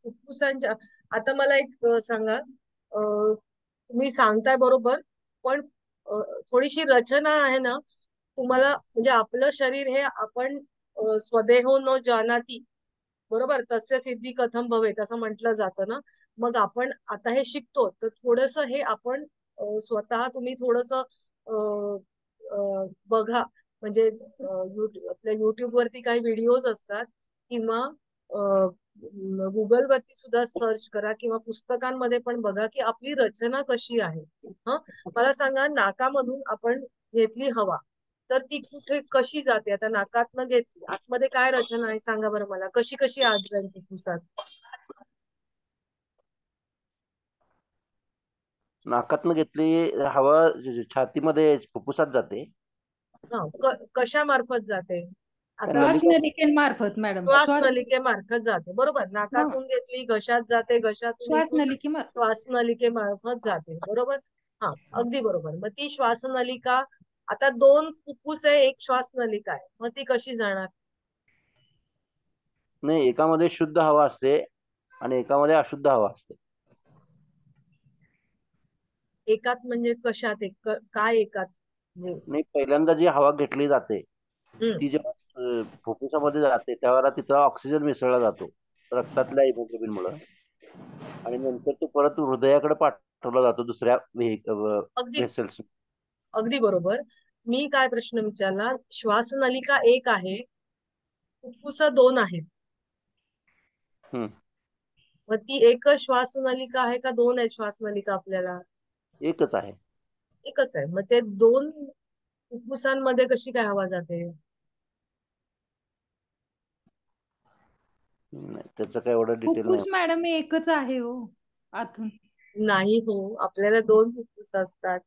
फुफ्फुसांच्या, आता मला एक सांगा, तुम्ही सांगताय बरोबर, पण थोडीशी रचना आहे ना तुम्हाला, म्हणजे आपलं शरीर हे आपण स्वदेहो न जानाती, बरोबर, तस्य सिद्धी कथम भवेत असं म्हटलं जातं ना. मग आपण आता हे शिकतो तर थोडस हे आपण स्वतः तुम्ही थोडस बघा, म्हणजे आपल्या युट्यूब वरती काही व्हिडिओज असतात, किंवा गुगल वरती सुद्धा सर्च करा, किंवा पुस्तकांमध्ये पण बघा की आपली रचना कशी आहे. हा, मला सांगा, नाकामधून आपण घेतली हवा तर ती कुठे कशी जाते? आता नाकातनं घेतली, आतमध्ये काय रचना आहे सांगा बरं मला, कशी कशी आत जाईल फुफ्फुसात? नाकातनं घेतली हवा छातीमध्ये फुफ्फुसात जाते. कशामार्फत जाते? आता नलिका. श्वासनलिकेमार्फत मॅडम. श्वास नलिकेमार्फत जाते, बरोबर. नाकातून घेतली घशात जाते, घशातून इथून श्वासनलिकेमार्फत. श्वासनलिकेमार्फत जाते, बरोबर. हा, अगदी बरोबर. मग ती श्वासनलिका, आता दोन फुफ्फुस आहे, एक श्वासनलिका आहे, मग ती कशी जाणार? नाही, एकामध्ये शुद्ध हवा असते आणि एकामध्ये अशुद्ध हवा असते. एकात म्हणजे कशात? काय एकात म्हणजे? नाही, पहिल्यांदा जी हवा घेतली जाते हम्म. ती जेव्हा फुफ्फुसामध्ये जाते त्यावेळेला तिथं ऑक्सिजन मिसळला जातो रक्तातल्या हिमोग्लोबिन मुळे, आणि नंतर तो परत हृदयाकडे पाठवला जातो दुसऱ्या अगदी व्हेसल्स. अगदी बरोबर. मी काय प्रश्न विचारला, श्वासनलिका एक आहे, फुफ्फुस दोन आहेत, मग ती एकच श्वासनलिका आहे का दोन आहेत श्वासनलिका आपल्याला? एकच आहे. एकच आहे. मग ते दोन फुफ्फुसांमध्ये कशी काय हवा जाते? नाही, त्याचं काय एवढं डिटेल नाही. फुफ्फुस मॅडम एकच आहे हो आतून. नाही हो, आपल्याला दोन फुफ्फुस असतात.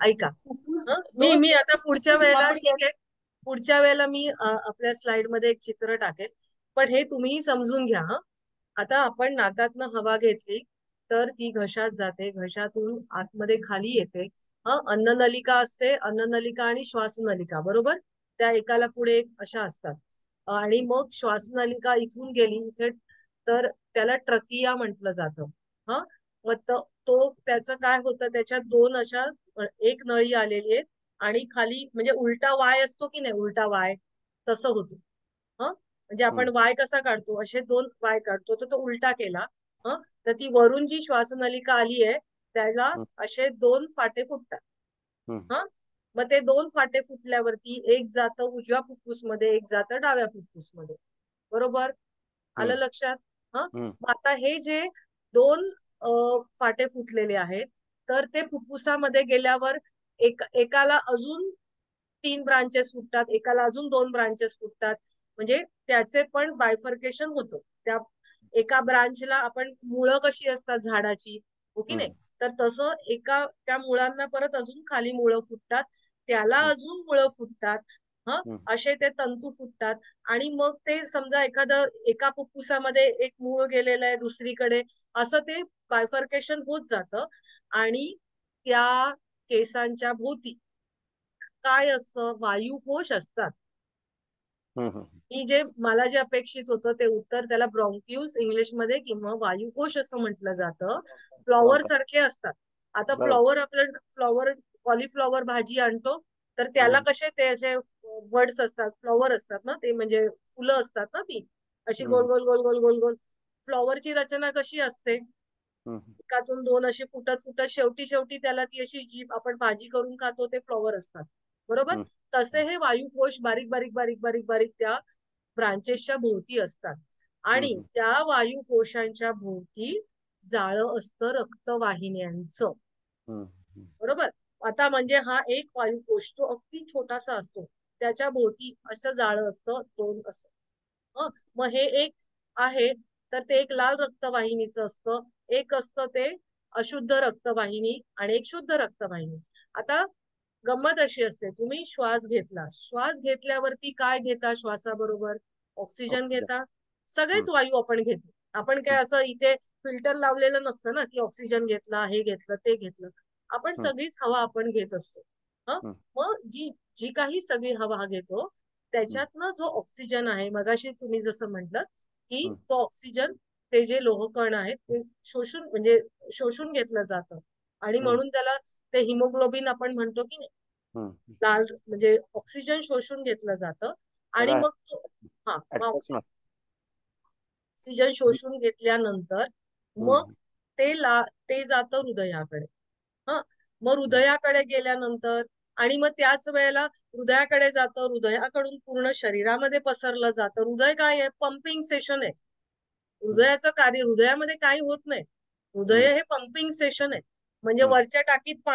ऐका, मी आता पुढच्या वेळेला, ठीक आहे, पुढच्या वेळेला मी आपल्या स्लाइड मध्ये एक चित्र टाकेल, पण हे तुम्ही समजून घ्या. आता आपण नाकातनं हवा घेतली तर ती घशात जाते, घशातून आतमध्ये खाली येते. अन्ननलिका असते, अन्ननलिका आणि श्वासनलिका, बरोबर, त्या एकाला पुढे एक अशा असतात. आणि मग श्वासनलिका इथून गेली इथे तर त्याला ट्रकिया म्हटलं जातं. हा, मग तो त्याचं काय होतं, त्याच्यात दोन अशा एक नळी आलेली आहेत, आणि खाली म्हणजे उलटा वाय असतो की नाही, उलटा वाय तसं होतो. म्हणजे आपण वाय कसा काढतो, असे दोन वाय काढतो, तर तो उलटा केला. तर ती वरून जी श्वासनलिका आली आहे त्याला असे दोन फाटे फुटतात. मग ते दोन फाटे फुटल्यावरती एक जातं उजव्या फुफ्फुसमध्ये, एक जातं डाव्या फुफ्फुसमध्ये, बरोबर. आलं लक्षात? आता हे जे दोन फाटे फुटलेले आहेत तर ते फुफ्फुसामध्ये गेल्यावर एकाला अजून 3 ब्रांचेस फुटतात, एकाला अजून 2 ब्रांचेस फुटतात, म्हणजे त्याचे पण बायफर्केशन होतं. त्या एका ब्रांचला आपण मुळं कशी असतात झाडाची, हो की नाही, तर तसं त्या मुळांना परत अजून खाली मुळं फुटतात, त्याला अजून मुळं फुटतात. असे ते तंतू फुटतात. आणि मग ते समजा एका फुफ्फुसामध्ये एक मूळ गेलेलं आहे दुसरीकडे, असं ते बायफर्केशन होत जातं. आणि त्या केसांच्या भोवती काय असतं, वायुकोश असतात. मला जे अपेक्षित होतं ते उत्तर, त्याला ब्रॉन्क्यूल्स इंग्लिशमध्ये किंवा वायुकोश असं म्हटलं जातं. फ्लॉवर सारखे असतात. आता फ्लॉवर कॉलीफ्लॉवर भाजी आणतो तर त्याला कसे ते असे बर्ड्स असतात, फ्लॉवर असतात ना, ते म्हणजे फुलं असतात ना, ती अशी गोल गोल गोल गोल गोल गोल. फ्लॉवरची रचना कशी असते, एकातून दोन अशी फुटत फुटत शेवटी शेवटी त्याला ती अशी जी आपण भाजी करून खातो ते फ्लॉवर असतात, बरोबर. तसे हे वायुकोश बारीक बारीक बारीक बारीक बारीक त्या ब्रांचेसच्या भोवती असतात. आणि त्या वायुकोशांच्या भोवती जाळं असतं रक्तवाहिन्यांचं, बरोबर. आता म्हणजे हा एक वायुकोश तो अगदी छोटासा असतो, त्याच्या भोवती असं जाळं असतं दोन असं. मग हे एक आहे तर ते एक लाल रक्तवाहिनीचं असतं, एक असतं ते अशुद्ध रक्तवाहिनी आणि एक शुद्ध रक्तवाहिनी. आता गंमत अशी असते, तुम्ही श्वास घेतला, श्वास घेतल्यावरती काय घेता? श्वासाबरोबर ऑक्सिजन ऑक्सिजन. घेता. सगळेच वायू आपण घेतो. आपण काय असं इथे फिल्टर लावलेलं नसतं ना, की ऑक्सिजन घेतला, हे घेतलं, ते घेतलं. आपण सगळीच हवा आपण घेत असतो. मग जी जी काही सगळी हवा घेतो त्याच्यातनं जो ऑक्सिजन आहे, मगाशी तुम्ही जसं म्हटलं की तो ऑक्सिजन ते जे लोहकण आहेत ते शोषून म्हणजे शोषून घेतलं जातं आणि म्हणून त्याला ते हिमोग्लोबिन आपण म्हणतो की नाही, लाल म्हणजे ऑक्सिजन शोषून घेतलं जातं आणि मग मग ऑक्सिजन शोषून घेतल्यानंतर मग ते जातं हृदयाकडे. मग हृदयाकडे गेल्यानंतर आणि मग त्याच वेळेला हृदयाकडे जातं, हृदयाकडून पूर्ण शरीरामध्ये पसरलं जातं. हृदय काय आहे? पंपिंग स्टेशन आहे. हृदयाचं कार्य, हृदयामध्ये काही होत नाही. हृदय हे पंपिंग स्टेशन आहे. म्हणजे वरच्या टाकीत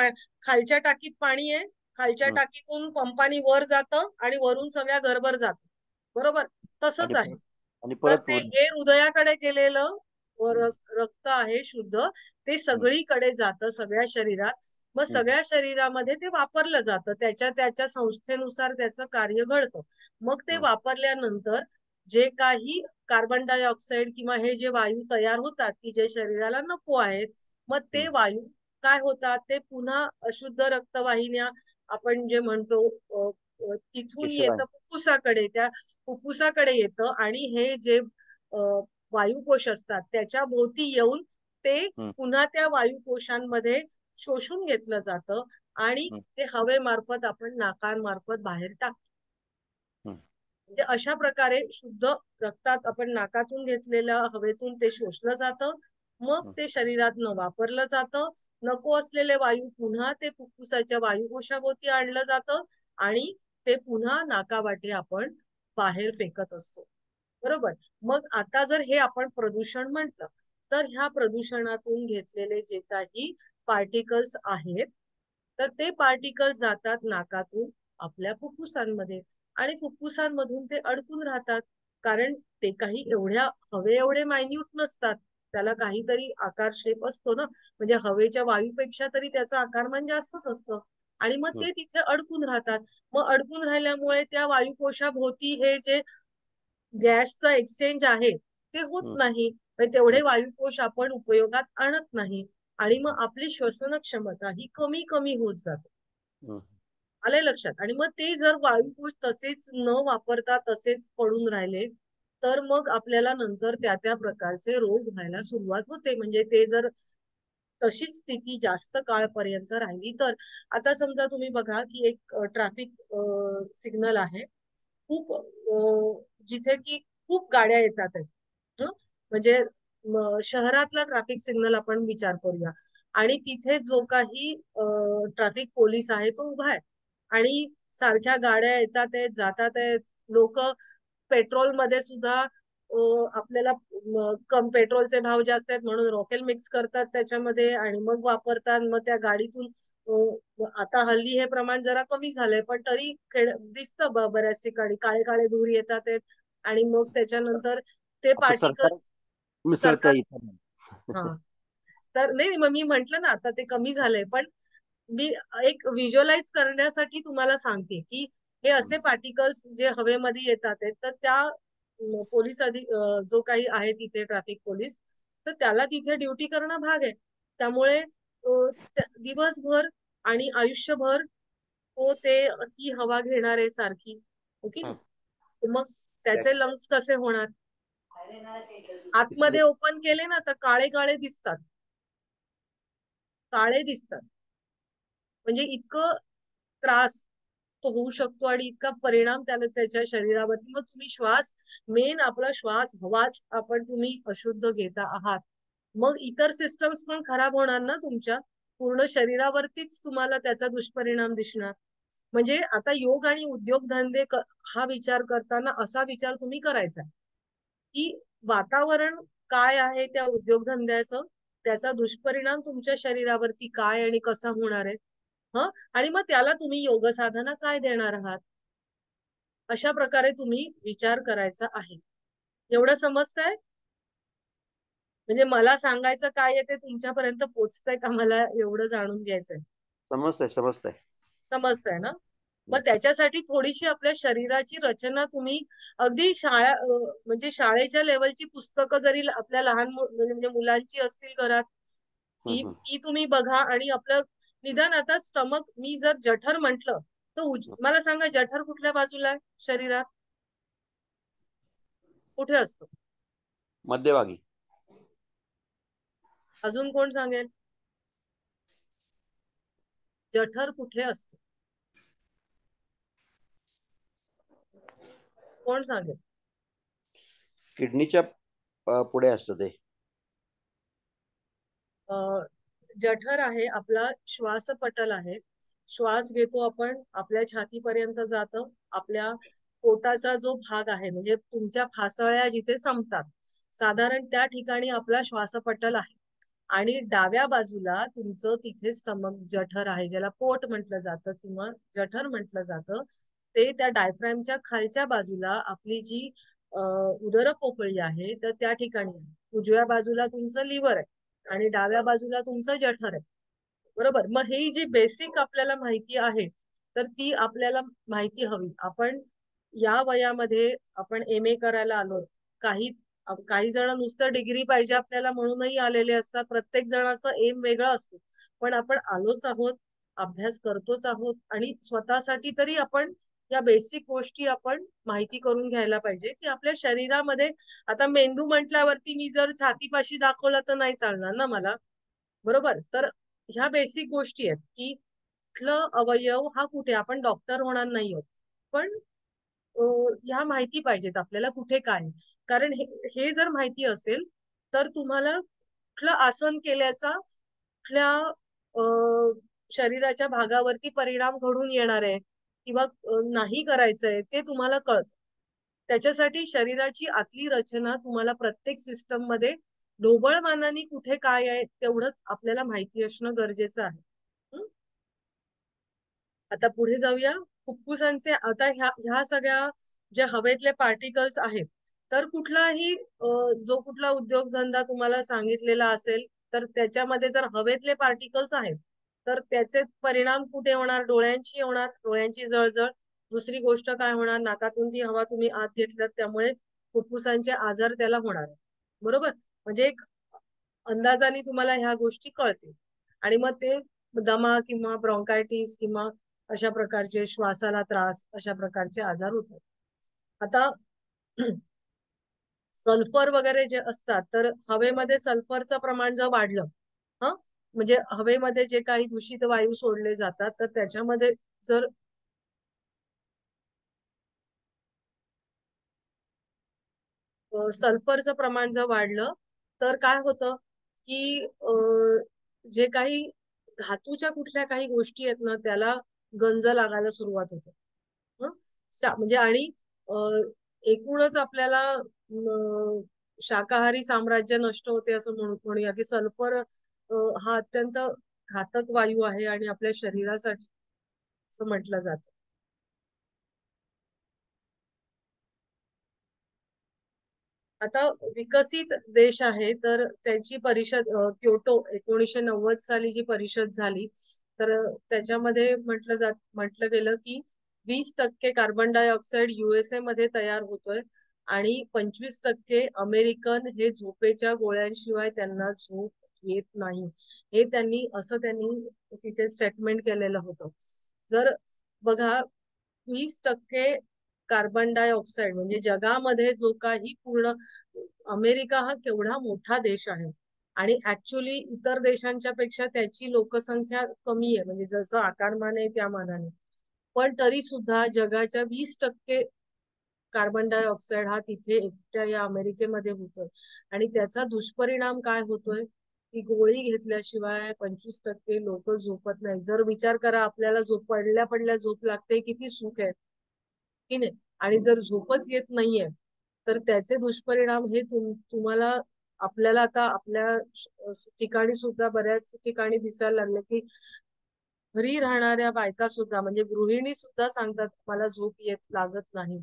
खालच्या टाकीत पाणी आहे, खालच्या टाकीतून पंपानी वर जातं आणि वरून सगळ्या घरभर जातं. बरोबर? तसंच आहे. तर ते हे हृदयाकडे गेलेलं रक्त आहे शुद्ध, ते सगळीकडे जातं, सगळ्या शरीरात. मग सगळ्या शरीरामध्ये ते वापरलं जातं. त्याच्या संस्थेनुसार त्याचं कार्य घडतं. मग ते वापरल्यानंतर जे काही कार्बन डायऑक्साईड किंवा हे जे वायू तयार होतात की जे शरीराला नको आहेत, मग ते वायू काय होतात? ते पुन्हा अशुद्ध रक्तवाहिन्या आपण जे म्हणतो तिथून येतं फुफ्फुसाकडे, त्या फुफ्फुसाकडे येतं आणि हे जे वायुकोश असतात त्याच्या भोवती येऊन ते पुन्हा त्या वायुकोशांमध्ये शोषून घेतलं जातं आणि ते हवेमार्फत आपण नाकांमार्फत बाहेर टाकतो. म्हणजे अशा प्रकारे शुद्ध रक्तात आपण नाकातून घेतलेल्या हवेतून ते शोषलं जातं. मग ते शरीरात वापरलं जातं. नको असलेले वायू पुन्हा ते फुफ्फुसाच्या वायुकोशाभोवती आणलं जातं आणि ते पुन्हा नाकावाटे आपण बाहेर फेकत असतो. बरोबर? मग आता जर हे आपण प्रदूषण म्हटलं तर ह्या प्रदूषणातून घेतलेले जे काही पार्टिकल्स आहेत तर ते पार्टिकल्स जातात नाकातून आपल्या फुफ्फुसांमध्ये आणि फुफ्फुसांमधून ते अडकून राहतात. कारण ते काही एवढ्या हवे एवढे मायन्यूट नसतात. त्याला काहीतरी आकार शेप असतो ना, म्हणजे हवेच्या वायूपेक्षा तरी त्याचा आकारमान जास्तच असतं आणि मग ते तिथे अडकून राहतात. मग अडकून राहिल्यामुळे त्या वायुकोशाभोवती हे जे गॅसचं एक्सचेंज आहे ते होत नाही. तेवढे वायुकोश आपण उपयोगात आणत नाही आणि मग आपली श्वसन क्षमता ही कमी कमी होत जाते. आलंय लक्षात? आणि मग ते जर वायुकोश तसेच न वापरता तसेच पडून राहिले तर मग आपल्याला नंतर त्या प्रकारचे रोग व्हायला सुरुवात होते. म्हणजे ते जर तशीच स्थिती जास्त काळपर्यंत राहिली तर. आता समजा तुम्ही बघा की एक ट्रॅफिक सिग्नल आहे, खूप जिथे की खूप गाड्या येतात आहेत. म्हणजे शहरातला ट्रॅफिक सिग्नल आपण विचार करूया आणि तिथे जो काही ट्रॅफिक पोलीस आहे तो उभा आहे आणि सारख्या गाड्या येतात आहेत, जातात आहेत. लोक पेट्रोल मध्ये सुद्धा आपल्याला पेट्रोलचे भाव जास्त आहेत म्हणून रॉकेल मिक्स करतात त्याच्यामध्ये आणि मग वापरतात. मग त्या गाडीतून आता हल्ली हे प्रमाण जरा कमी झालंय पण तरी दिसतं बऱ्याच ठिकाणी काळे काळे धूर येतात आहेत आणि मग त्याच्यानंतर ते पार्टिकल्स मिसळत्या हा तर नाही मग मी म्हंटल ना आता ते कमी झालंय पण मी एक व्हिज्युअलाइज करण्यासाठी तुम्हाला सांगते की हे असे पार्टिकल्स जे हवेमध्ये येतात आहेत तर त्या पोलीस जो काही आहे तिथे ट्रॅफिक पोलीस तर त्याला तिथे ड्युटी करणं भाग आहे. त्यामुळे दिवसभर आणि आयुष्यभर तो ते ती हवा घेणार आहे सारखी. ओके. मग त्याचे लंग्स कसे होणार? आतमध्ये ओपन केले ना तर काळे काळे दिसतात, काळे दिसतात. म्हणजे इतकं त्रास तो होऊ शकतो आणि इतका परिणाम त्याच्या शरीरावरती. मग तुम्ही श्वास मेन आपला श्वास हवाच आपण तुम्ही अशुद्ध घेता आहात मग इतर सिस्टम्स पण खराब होणार ना तुमच्या पूर्ण शरीरावरतीच तुम्हाला त्याचा दुष्परिणाम दिसणार. म्हणजे आता योग आणि उद्योगधंदे हा विचार करताना असा विचार तुम्ही करायचा की वातावरण काय आहे त्या उद्योगधंद्याचं, त्याचा दुष्परिणाम तुमच्या शरीरावरती काय आणि कसा होणार आहे आणि मग त्याला तुम्ही योग साधना काय देणार आहात अशा प्रकारे तुम्ही विचार करायचा आहे. एवढं समजतंय? म्हणजे मला सांगायचं काय आहे ते तुमच्यापर्यंत पोहोचतंय का, मला एवढं जाणून घ्यायचंय. समजतंय. समजतंय ना? मग त्याच्यासाठी थोडीशी आपल्या शरीराची रचना तुम्ही अगदी म्हणजे शाळेच्या लेवलची पुस्तकं जरी आपल्या लहान म्हणजे मुलांची असतील घरात, ती तुम्ही बघा. आणि आपलं निदान आता स्टमक, मी जर जठर म्हंटल तर मला सांगा, जठर कुठल्या बाजूला आहे शरीरात? कुठे असतो? मध्यभागी. अजून कोण सांगेल? जठर कुठे असतं? कोण सांगेल? किडनीच्या पुढे असतं ते. जठर आहे आपला श्वासपटल आहे. श्वास घेतो आपण, आपल्या छातीपर्यंत जातं. आपल्या पोटाचा जो भाग आहे, म्हणजे तुमच्या फासळ्या जिथे संपतात, साधारण त्या ठिकाणी आपला श्वासपटल आहे. आणि डाव्या बाजूला तुमचं तिथे स्टमक, जठर आहे, ज्याला पोट म्हटलं जातं किंवा जठर म्हटलं जातं. ते त्या डायफ्रॅमच्या खालच्या बाजूला आपली जी उदर पोकळी आहे, तर त्या ठिकाणी उजव्या बाजूला तुमचं लिव्हर आहे आणि डाव्या बाजूला तुमचं जठर आहे. बरोबर. मग ही जी बेसिक आपल्याला माहिती आहे, तर ती आपल्याला माहिती हवी. आपण या वयामध्ये आपण MA करायला आलो. काही जण नुसतं डिग्री पाहिजे आपल्याला म्हणूनही आलेले असतात. प्रत्येक जणाचा एम वेगळा असतो. पण आपण आलोच आहोत, अभ्यास करतोच आहोत, आणि स्वतःसाठी तरी आपण या बेसिक गोष्टी आपण माहिती करून घ्यायला पाहिजे की आपल्या शरीरामध्ये, आता मेंदू म्हटल्यावरती मी जर छातीपाशी दाखवला तर नाही चालणार ना मला. बरोबर. तर ह्या बेसिक गोष्टी आहेत की कुठलं अवयव हा कुठे, आपण डॉक्टर होणार नाही आहोत, पण ह्या माहिती पाहिजेत आपल्याला कुठे काय. कारण हे जर माहिती असेल तर तुम्हाला कुठलं आसन केल्याचा कुठल्या शरीराच्या भागावरती परिणाम घडून येणार आहे किंवा नाही करायचंय ते तुम्हाला कळत. त्याच्यासाठी शरीराची आतली रचना तुम्हाला प्रत्येक सिस्टम मध्ये ढोबळमानाने कुठे काय आहे तेवढंच आपल्याला माहिती असणं गरजेचं आहे. आता पुढे जाऊया. फुफ्फुसांचे, आता ह्या सगळ्या ज्या हवेतले पार्टिकल्स आहेत, तर कुठलाही जो कुठला उद्योगधंदा तुम्हाला सांगितलेला असेल तर त्याच्यामध्ये जर हवेतले पार्टिकल्स आहेत तर त्याचे परिणाम कुठे होणार? डोळ्यांची होणार, डोळ्यांची जळजळ. दुसरी गोष्ट काय होणार? नाकातून ती हवा तुम्ही आत घेतल्यात त्यामुळे फुफ्फुसांचे आजार त्याला होणार. बरोबर. म्हणजे एक अंदाजाने तुम्हाला ह्या गोष्टी कळतील. आणि मग ते दमा किंवा ब्रॉन्कायटिस किंवा अशा प्रकारचे श्वासाला त्रास, अशा प्रकारचे आजार होतात. आता सल्फर वगैरे जे असतात, तर हवेमध्ये सल्फरचं प्रमाण जर वाढलं, म्हणजे हवेमध्ये जे काही दूषित वायू सोडले जातात, तर त्याच्यामध्ये जर सल्फरचं प्रमाण जर वाढलं तर काय होतं की जे काही धातूच्या कुठल्या काही गोष्टी आहेत ना, त्याला गंज लागायला सुरुवात होते. म्हणजे आणि एकूणच आपल्याला शाकाहारी साम्राज्य नष्ट होते असं म्हणूया की सल्फर हा अत्यंत घातक वायू आहे आणि आपल्या शरीरासाठी असं म्हटलं जातं. आता विकसित देश आहे तर त्यांची परिषद क्योटो 1990 साली जी परिषद झाली, तर त्याच्यामध्ये म्हटलं गेलं की 20% कार्बन डायऑक्साईड USA मध्ये तयार होतोय आणि 25% अमेरिकन हे झोपेच्या गोळ्यांशिवाय त्यांना झोप येत नाही. हे त्यांनी तिथे स्टेटमेंट केलेलं होतं. जर बघा, 20% कार्बन डायऑक्साईड म्हणजे जगामध्ये जो काही पूर्ण, अमेरिका हा केवढा मोठा देश आहे आणि ऍक्च्युली इतर देशांच्या पेक्षा त्याची लोकसंख्या कमी आहे, म्हणजे जसं आकारमान आहे त्या मानाने, पण तरी सुद्धा जगाच्या 20% कार्बन डायऑक्साईड हा तिथे एकट्या या अमेरिकेमध्ये होतोय. आणि त्याचा दुष्परिणाम काय होतोय की गोळी घेतल्याशिवाय 25% लोक झोपत नाही. जर विचार करा, आपल्याला पडल्या झोप लागते, किती सुख आहे की नाही. आणि जर झोपच येत नाहीये तर त्याचे दुष्परिणाम हे तुम्हाला, आपल्याला आता आपल्या ठिकाणी सुद्धा बऱ्याच ठिकाणी दिसायला लागले की घरी राहणाऱ्या बायका सुद्धा, म्हणजे गृहिणी सुद्धा सांगतात मला झोप लागत नाही.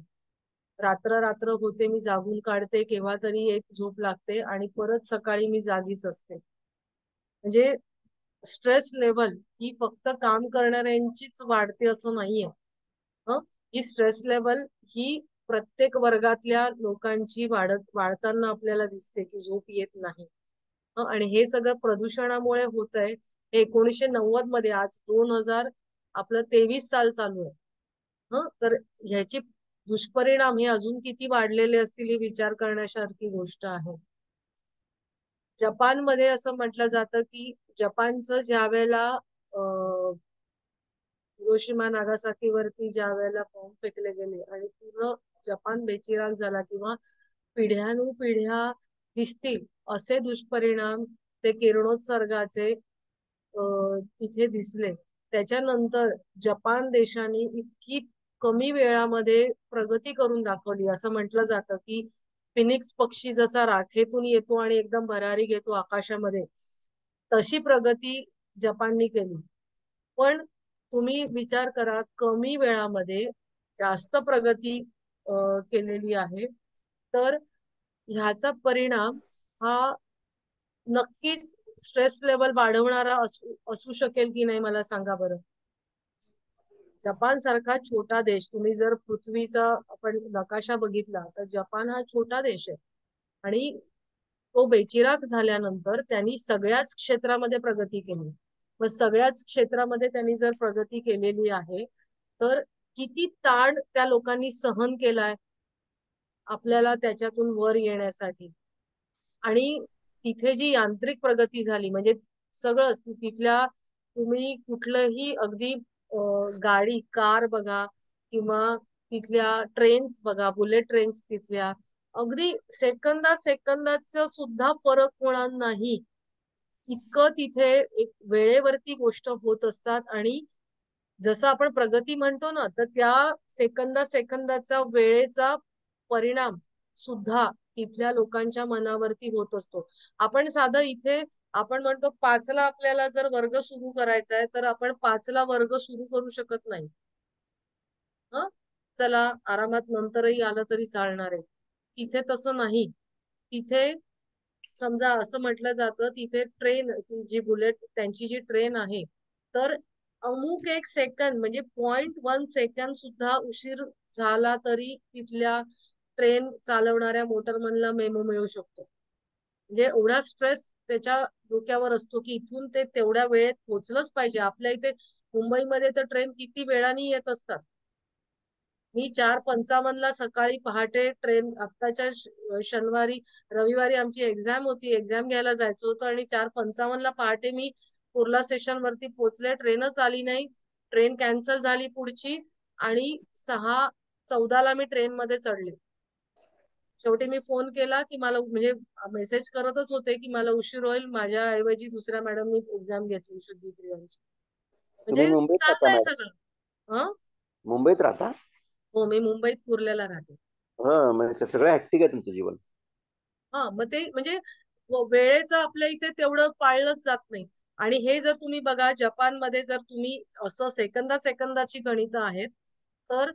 रात्र रात्र होते, मी जागून काढते, केव्हा तरी एक झोप लागते आणि परत सकाळी मी जागीच असते. म्हणजे स्ट्रेस लेवल ही फक्त काम करणाऱ्यांचीच वाढते असं नाहीये. ही स्ट्रेस लेवल ही प्रत्येक वर्गातल्या लोकांची वाढताना आपल्याला दिसते की झोप येत नाही. आणि हे सगळं प्रदूषणामुळे होत आहे. हे 1990 मध्ये, आज 2000 आपलं 23 साल चालू आहे. तर ह्याची दुष्परिणाम हे अजून किती वाढलेले असतील हे विचार करण्यासारखी गोष्ट आहे. जपानमध्ये असं म्हटलं जातं की जपानचं ज्या वेळेला हिरोशिमा नागासाकीवरती ज्या वेळेला बॉम्ब फेकले गेले आणि पूर्ण जपान बेचिराख झाला किंवा पिढ्यानुपिढ्या दिसतील असे दुष्परिणाम ते किरणोत्सर्गाचे तिथे दिसले. त्याच्यानंतर जपान देशाने इतकी कमी वेळामध्ये प्रगती करून दाखवली. असं म्हटलं जातं की फिनिक्स पक्षी जसा राखेतून येतो आणि एकदम भरारी घेतो आकाशामध्ये, तशी प्रगती जपाननी केली. पण तुम्ही विचार करा, कमी वेळामध्ये जास्त प्रगती केलेली आहे. तर ह्याचा परिणाम हा नक्कीच स्ट्रेस लेवल वाढवणारा असू शकेल की नाही, मला सांगा बरं. जपान सारखा छोटा देश, तुम्ही जर पृथ्वीचा आपण नकाशा बघितला तर जपान हा छोटा देश आहे आणि तो बेचिराख झाल्यानंतर त्यांनी सगळ्याच क्षेत्रामध्ये प्रगती केली. मग सगळ्याच क्षेत्रामध्ये त्यांनी जर प्रगती केलेली आहे तर किती ताण त्या लोकांनी सहन केलाय आपल्याला त्याच्यातून वर येण्यासाठी. आणि तिथे जी यांत्रिक प्रगती झाली म्हणजे सगळंच तिथल्या, तुम्ही कुठलंही अगदी गाडी कार बघा किंवा तिथल्या ट्रेन्स बघा, बुलेट ट्रेन्स तिथल्या, अगदी सेकंदाचा सुद्धा फरक होणार नाही इतकं तिथे एक वेळेवरती गोष्ट होत असतात. आणि जसं आपण प्रगती म्हणतो ना, तर त्या सेकंदाचा वेळेचा परिणाम सुद्धा तिथल्या लोकांच्या मनावरती होत असतो. आपण साधं इथे आपण म्हणतो 5ला आपल्याला जर वर्ग सुरू करायचा आहे तर आपण 5ला वर्ग सुरू करू शकत नाही. चला आरामात नंतरही आलं तरी चालणार आहे. तिथे तसं नाही. तिथे समजा असं म्हटलं जातं, तिथे ट्रेन जी बुलेट त्यांची जी ट्रेन आहे, तर अमुक एक सेकंद म्हणजे 0.1 सेकंद सुद्धा उशीर झाला तरी तिथल्या ट्रेन चालवणाऱ्या मोटरमनला मेमो मिळू शकतो. म्हणजे एवढा स्ट्रेस त्याच्या डोक्यावर असतो की इथून ते तेवढ्या वेळेत पोहोचलंच पाहिजे. आपल्या इथे मुंबईमध्ये तर ट्रेन किती वेळाने येत असतात. मी 4:55 सकाळी पहाटे ट्रेन, आत्ताच्या रविवारी आमची एक्झाम होती, एक्झाम घ्यायला जायचं होतं आणि 4:55 पहाटे मी कुर्ला स्टेशन वरती पोहोचले. ट्रेनच आली नाही, ट्रेन कॅन्सल झाली पुढची आणि 6:14 मी ट्रेन मध्ये चढले. शेवटी मी फोन केला की मला, म्हणजे मेसेज करतच होते की मला उशीर होईल, माझ्या ऐवजी दुसऱ्या मॅडमनी एक्झाम घेतली, शुद्धी त्रियांची. तुम्ही म्हणजे मुंबईत राहता चाललंय मॅडम? सगळं. मुंबईत राहता? हो, मी मुंबईत कुर्ल्याला राहते. म्हणजे सगळं हॅक्टिक आहे तुमचं जीवन. मग ते म्हणजे वेळेचं आपल्या इथे तेवढं पाळलंच जात नाही. आणि हे जर तुम्ही बघा, जपानमध्ये जर तुम्ही असं सेकंदाची गणितं आहेत, तर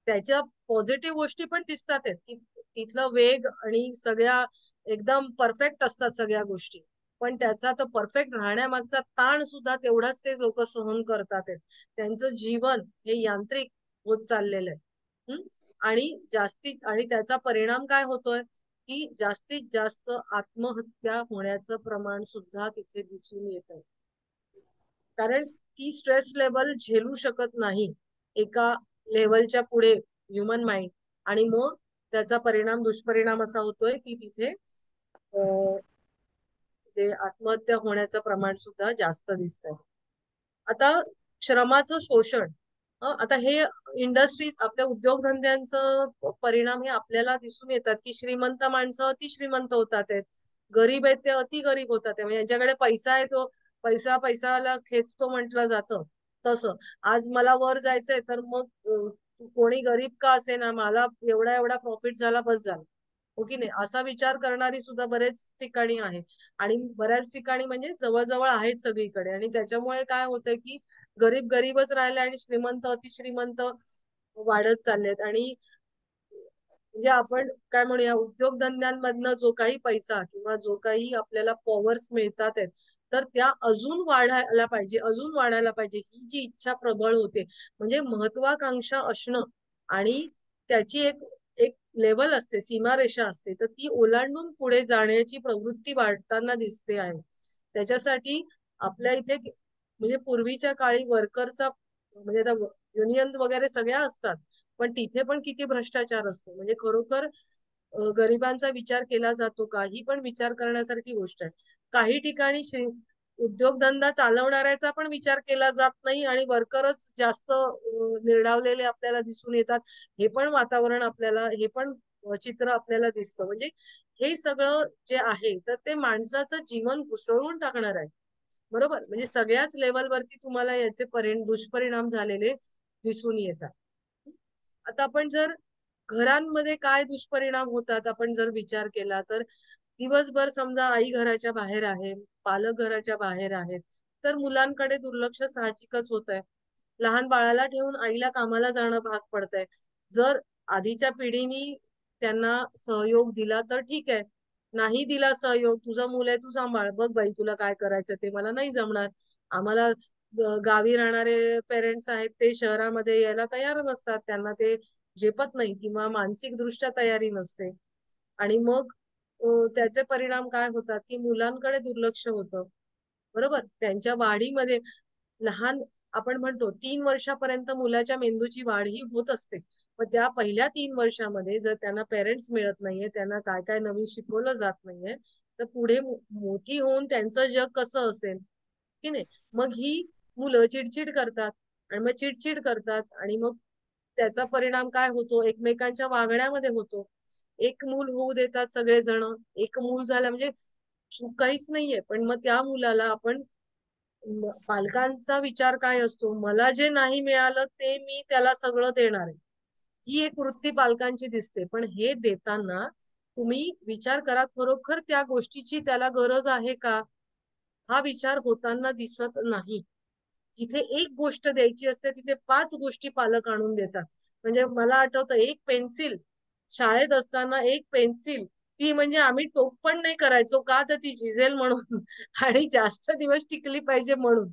त्याच्या पॉझिटिव्ह गोष्टी पण दिसतात आहेत की तिथलं वेग आणि सगळ्या एकदम परफेक्ट असतात सगळ्या गोष्टी. पण त्याचा तर परफेक्ट राहण्यामागचा ताण सुद्धा तेवढाच ते लोक सहन करतात आहेत. त्यांचं जीवन हे यांत्रिक होत चाललेलं आहे. आणि त्याचा परिणाम काय होतोय की जास्तीत जास्त आत्महत्या होण्याचं प्रमाण सुद्धा तिथे दिसून येत आहे. कारण ती स्ट्रेस लेवल झेलू शकत नाही एका लेवलच्या पुढे ह्युमन माइंड. आणि मग त्याचा दुष्परिणाम असा होतोय की तिथे ते आत्महत्या होण्याचं प्रमाण सुद्धा जास्त दिसतंय. आता श्रमाचं शोषण, आता हे इंडस्ट्रीज, आपल्या उद्योगधंद्यांचं परिणाम हे आपल्याला दिसून येतात की श्रीमंत माणसं अति श्रीमंत होतात आहेत, गरीब आहेत ते अति गरीब होतात आहे. म्हणजे यांच्याकडे पैसा आहे, तो पैसाला खेचतो म्हटलं जातं तसं. आज मला वर जायचंय तर मग कोणी गरीब का असे ना, मला एवढा प्रॉफिट झाला बस झाला, हो की नाही, असा विचार करणारी सुद्धा बरेच ठिकाणी आहे. आणि बऱ्याच ठिकाणी म्हणजे जवळजवळ आहेत सगळीकडे. आणि त्याच्यामुळे काय होतंय की गरीबच राहिले आणि श्रीमंत अतिश्रीमंत वाढत चाललेत. आणि म्हणजे आपण काय म्हणूया, उद्योगधंद्यांमधनं जो काही पैसा किंवा जो काही आपल्याला पॉवर्स मिळतात आहेत, तर त्या अजून वाढायला पाहिजे, अजून वाढायला पाहिजे, ही जी इच्छा प्रबळ होते. म्हणजे महत्वाकांक्षा असणं आणि त्याची एक एक लेवल असते, सीमारेषा असते, तर ती ओलांडून पुढे जाण्याची प्रवृत्ती वाढताना दिसते आहे. त्याच्यासाठी आपल्या इथे म्हणजे पूर्वीच्या काळी वर्करचा म्हणजे आता युनियन वगैरे सगळ्या असतात, पण तिथे पण किती भ्रष्टाचार असतो. म्हणजे खरोखर गरिबांचा विचार केला जातो का, ही पण विचार करण्यासारखी गोष्ट आहे. काही ठिकाणी उद्योगधंदा चालवणाऱ्याचा पण विचार केला जात नाही आणि वर्करच जास्त निर्डावलेले आपल्याला दिसून येतात. हे पण वातावरण आपल्याला, हे पण चित्र आपल्याला दिसतं. म्हणजे हे सगळं जे आहे तर ते माणसाचं जीवन घुसळून टाकणार आहे. बरोबर, म्हणजे सगळ्याच लेवलवरती तुम्हाला याचे दुष्परिणाम झालेले दिसून येतात. आता आपण जर घरांमध्ये काय दुष्परिणाम होतात आपण जर विचार केला तर दिवसभर समजा आई घराच्या बाहेर आहे, पालक घराच्या बाहेर आहेत, तर मुलांकडे दुर्लक्ष साहजिकच होत आहे. लहान बाळाला ठेवून आईला कामाला जाणं भाग पडतंय. जर आधीच्या पिढीनी त्यांना सहयोग दिला तर ठीक आहे, नाही दिला सहयोग, तुझं मूल आहे तू सांभाळ, बघ बाई तुला काय करायचं ते, मला नाही जमणार. आम्हाला गावी राहणारे पेरेंट्स आहेत ते शहरामध्ये यायला तयार नसतात, त्यांना ते झेपत नाही किंवा मानसिक दृष्ट्या तयारी नसते. आणि मग त्याचे परिणाम काय होतात की मुलांकडे दुर्लक्ष होतं. बरोबर, त्यांच्या वाढीमध्ये लहान आपण म्हणतो 3 वर्षापर्यंत मुलाच्या मेंदूची वाढ ही होत असते. मग त्या पहिल्या 3 वर्षामध्ये जर त्यांना पेरेंट्स मिळत नाहीये, त्यांना काय काय नवीन शिकवलं जात नाहीये, तर पुढे मोठी होऊन त्यांचं जग कसं असेल की नाही. मग ही मुलं चिडचिड करतात आणि मग चिडचिड करतात आणि मग त्याचा परिणाम काय होतो, एकमेकांच्या वागण्यामध्ये होतो. एक मूल होऊ देतात सगळेजण, एक मूल झालं म्हणजे काहीच नाहीये, पण मग त्या मुलाला आपण पालकांचा विचार काय असतो, मला जे नाही मिळालं ते मी त्याला सगळं देणार आहे, ही एक वृत्ती पालकांची दिसते. पण हे देताना तुम्ही विचार करा, खरोखर त्या गोष्टीची त्याला गरज आहे का, हा विचार होताना दिसत नाही. जिथे एक गोष्ट द्यायची असते तिथे 5 गोष्टी पालक आणून देतात. म्हणजे मला आठवतं एक पेन्सिल, शाळेत असताना एक पेन्सिल, ती म्हणजे आम्ही टोक पण नाही करायचो का, तर ती झिजेल म्हणून आणि जास्त दिवस टिकली पाहिजे म्हणून,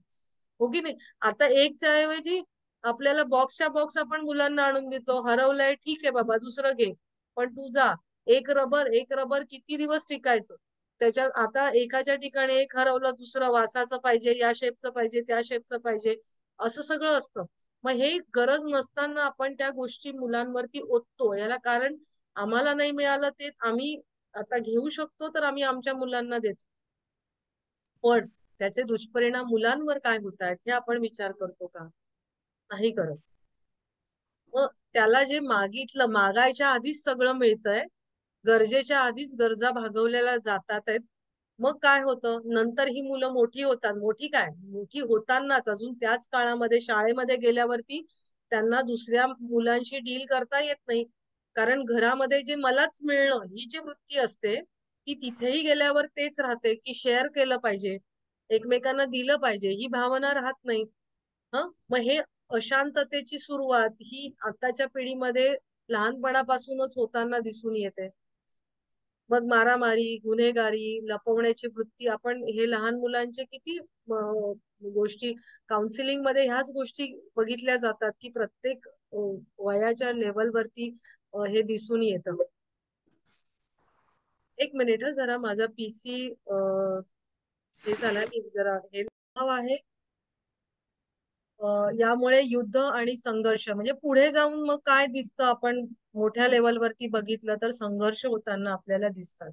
हो की नाही. आता एकच्या ऐवजी आपल्याला बॉक्सच्या बॉक्स आपण मुलांना आणून देतो. हरवलंय ठीक आहे बाबा दुसरं घे, पण तू जा. एक रबर किती दिवस टिकायचं. त्याच्यात आता एकाच्या ठिकाणी एक हरवलं, दुसरं वासाचं पाहिजे, या शेपचं पाहिजे, त्या शेपचं पाहिजे, असं सगळं असतं. मग हे गरज नसताना आपण त्या गोष्टी मुलांवरती ओततो. याला कारण आम्हाला नाही मिळालं ते आम्ही आता घेऊ शकतो तर आम्ही आमच्या मुलांना देतो. पण त्याचे दुष्परिणाम मुलांवर काय होत आहेत हे आपण विचार करतो का, नाही करत. मग त्याला जे मागितलं, मागायच्या आधीच सगळं मिळतंय, गरजेच्या आधीच गरजा भागवलेल्या जातात आहेत. मग काय होतं, नंतर ही मुलं मोठी होतात, मोठी काय मोठी होतानाच अजून त्याच काळामध्ये शाळेमध्ये गेल्यावरती त्यांना दुसऱ्या मुलांशी डील करता येत नाही. कारण घरामध्ये जे मलाच मिळणं ही जी वृत्ती असते ती तिथेही गेल्यावर तेच राहते की शेअर केलं पाहिजे, एकमेकांना दिलं पाहिजे, ही भावना राहत नाही. मग हे अशांततेची सुरुवात ही आताच्या पिढीमध्ये लहानपणापासूनच होताना दिसून येते. मग मारामारी, गुन्हेगारी, लपवण्याची वृत्ती, आपण हे लहान मुलांचे किती गोष्टी काउन्सिलिंग मध्ये ह्याच गोष्टी बघितल्या जातात की प्रत्येक वयाच्या लेवलवरती हे दिसून येतं. एक मिनिट जरा माझा पीसी हे झालाय, जरा हे आहे. यामुळे युद्ध आणि संघर्ष म्हणजे पुढे जाऊन मग काय दिसतं, आपण मोठ्या लेवलवरती बघितलं तर संघर्ष होताना आपल्याला दिसतात.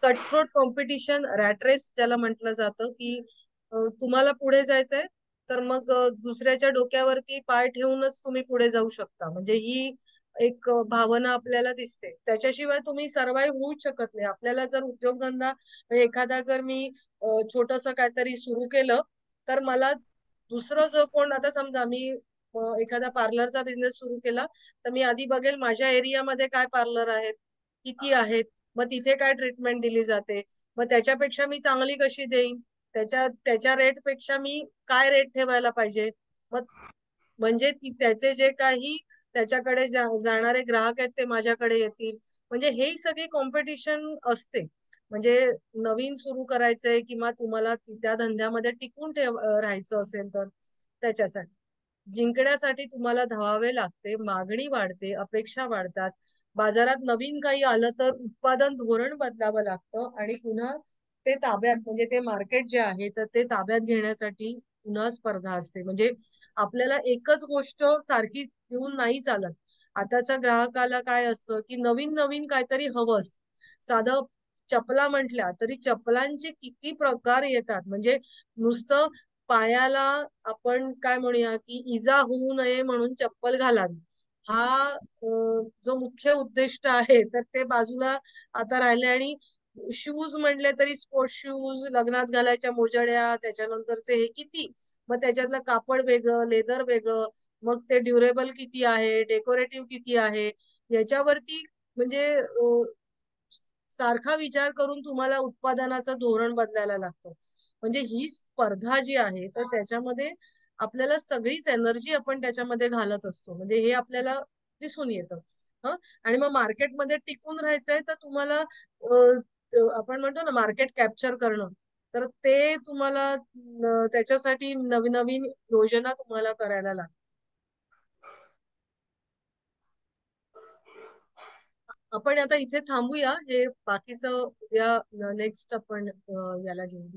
कटथ्रोट कॉम्पिटिशन, रॅट रेस ज्याला म्हटलं जातं की तुम्हाला पुढे जायचंय तर मग दुसऱ्याच्या डोक्यावरती पाय ठेवूनच तुम्ही पुढे जाऊ शकता. म्हणजे ही एक भावना आपल्याला दिसते. त्याच्याशिवाय तुम्ही सर्व्हाइव्ह होऊच शकत नाही. आपल्याला जर उद्योगधंदा एखादा जर मी छोटस काहीतरी सुरू केलं तर मला दुसरं जो कोण, आता समजा मी एखादा पार्लरचा बिझनेस सुरू केला तर मी आधी बघेल माझ्या एरियामध्ये काय पार्लर आहेत, किती आहेत, मग तिथे काय ट्रीटमेंट दिली जाते, मग त्याच्यापेक्षा मी चांगली कशी देईन, त्याच्या रेट पेक्षा मी काय रेट ठेवायला पाहिजे. मग म्हणजे त्याचे जे काही त्याच्याकडे जाणारे ग्राहक आहेत ते माझ्याकडे येतील. म्हणजे हे सगळी कॉम्पिटिशन असते. म्हणजे नवीन सुरू करायचंय किंवा तुम्हाला त्या धंद्यामध्ये टिकून राहायचं असेल तर त्याच्यासाठी जिंकण्यासाठी तुम्हाला धावावे लागते, मागणी वाढते, अपेक्षा वाढतात. बाजारात नवीन काही आलं तर उत्पादन धोरण बदलावं लागतं आणि पुन्हा ते ताब्यात म्हणजे ते मार्केट जे आहे तर ते ताब्यात घेण्यासाठी पुन्हा स्पर्धा असते. म्हणजे आपल्याला एकच गोष्ट सारखी देऊन नाही चालत. आताच्या ग्राहकाला काय असतं की नवीन नवीन काहीतरी हवं असतं. साधं चपला म्हटल्या तरी चपलांचे किती प्रकार येतात. म्हणजे नुसतं पायाला आपण काय म्हणूया की इजा होऊ नये म्हणून चप्पल घालावी हा जो मुख्य उद्दिष्ट आहे तर ते बाजूला आता राहिले. आणि शूज म्हणले तरी स्पोर्ट्स शूज, लग्नात घालायच्या मोजड्या, त्याच्यानंतरचे हे किती, मग त्याच्यातलं कापड वेगळं, लेदर वेगळं, मग ते ड्युरेबल किती आहे, डेकोरेटिव्ह किती आहे, याच्यावरती म्हणजे सारखा विचार करून तुम्हाला उत्पादनाचं धोरण बदलायला लागतं. म्हणजे ही स्पर्धा जी आहे तर त्याच्यामध्ये आपल्याला सगळीच एनर्जी आपण त्याच्यामध्ये घालत असतो. म्हणजे हे आपल्याला दिसून येतं. हं आणि मग मार्केटमध्ये टिकून राहायचंय तर तुम्हाला आपण म्हणतो ना मार्केट कॅप्चर करणं, तर ते तुम्हाला त्याच्यासाठी नवीन नवीन योजना तुम्हाला करायला लागतात. आपण आता इथे थांबूया. हे बाकीचं उद्या नेक्स्ट आपण याला घेऊ.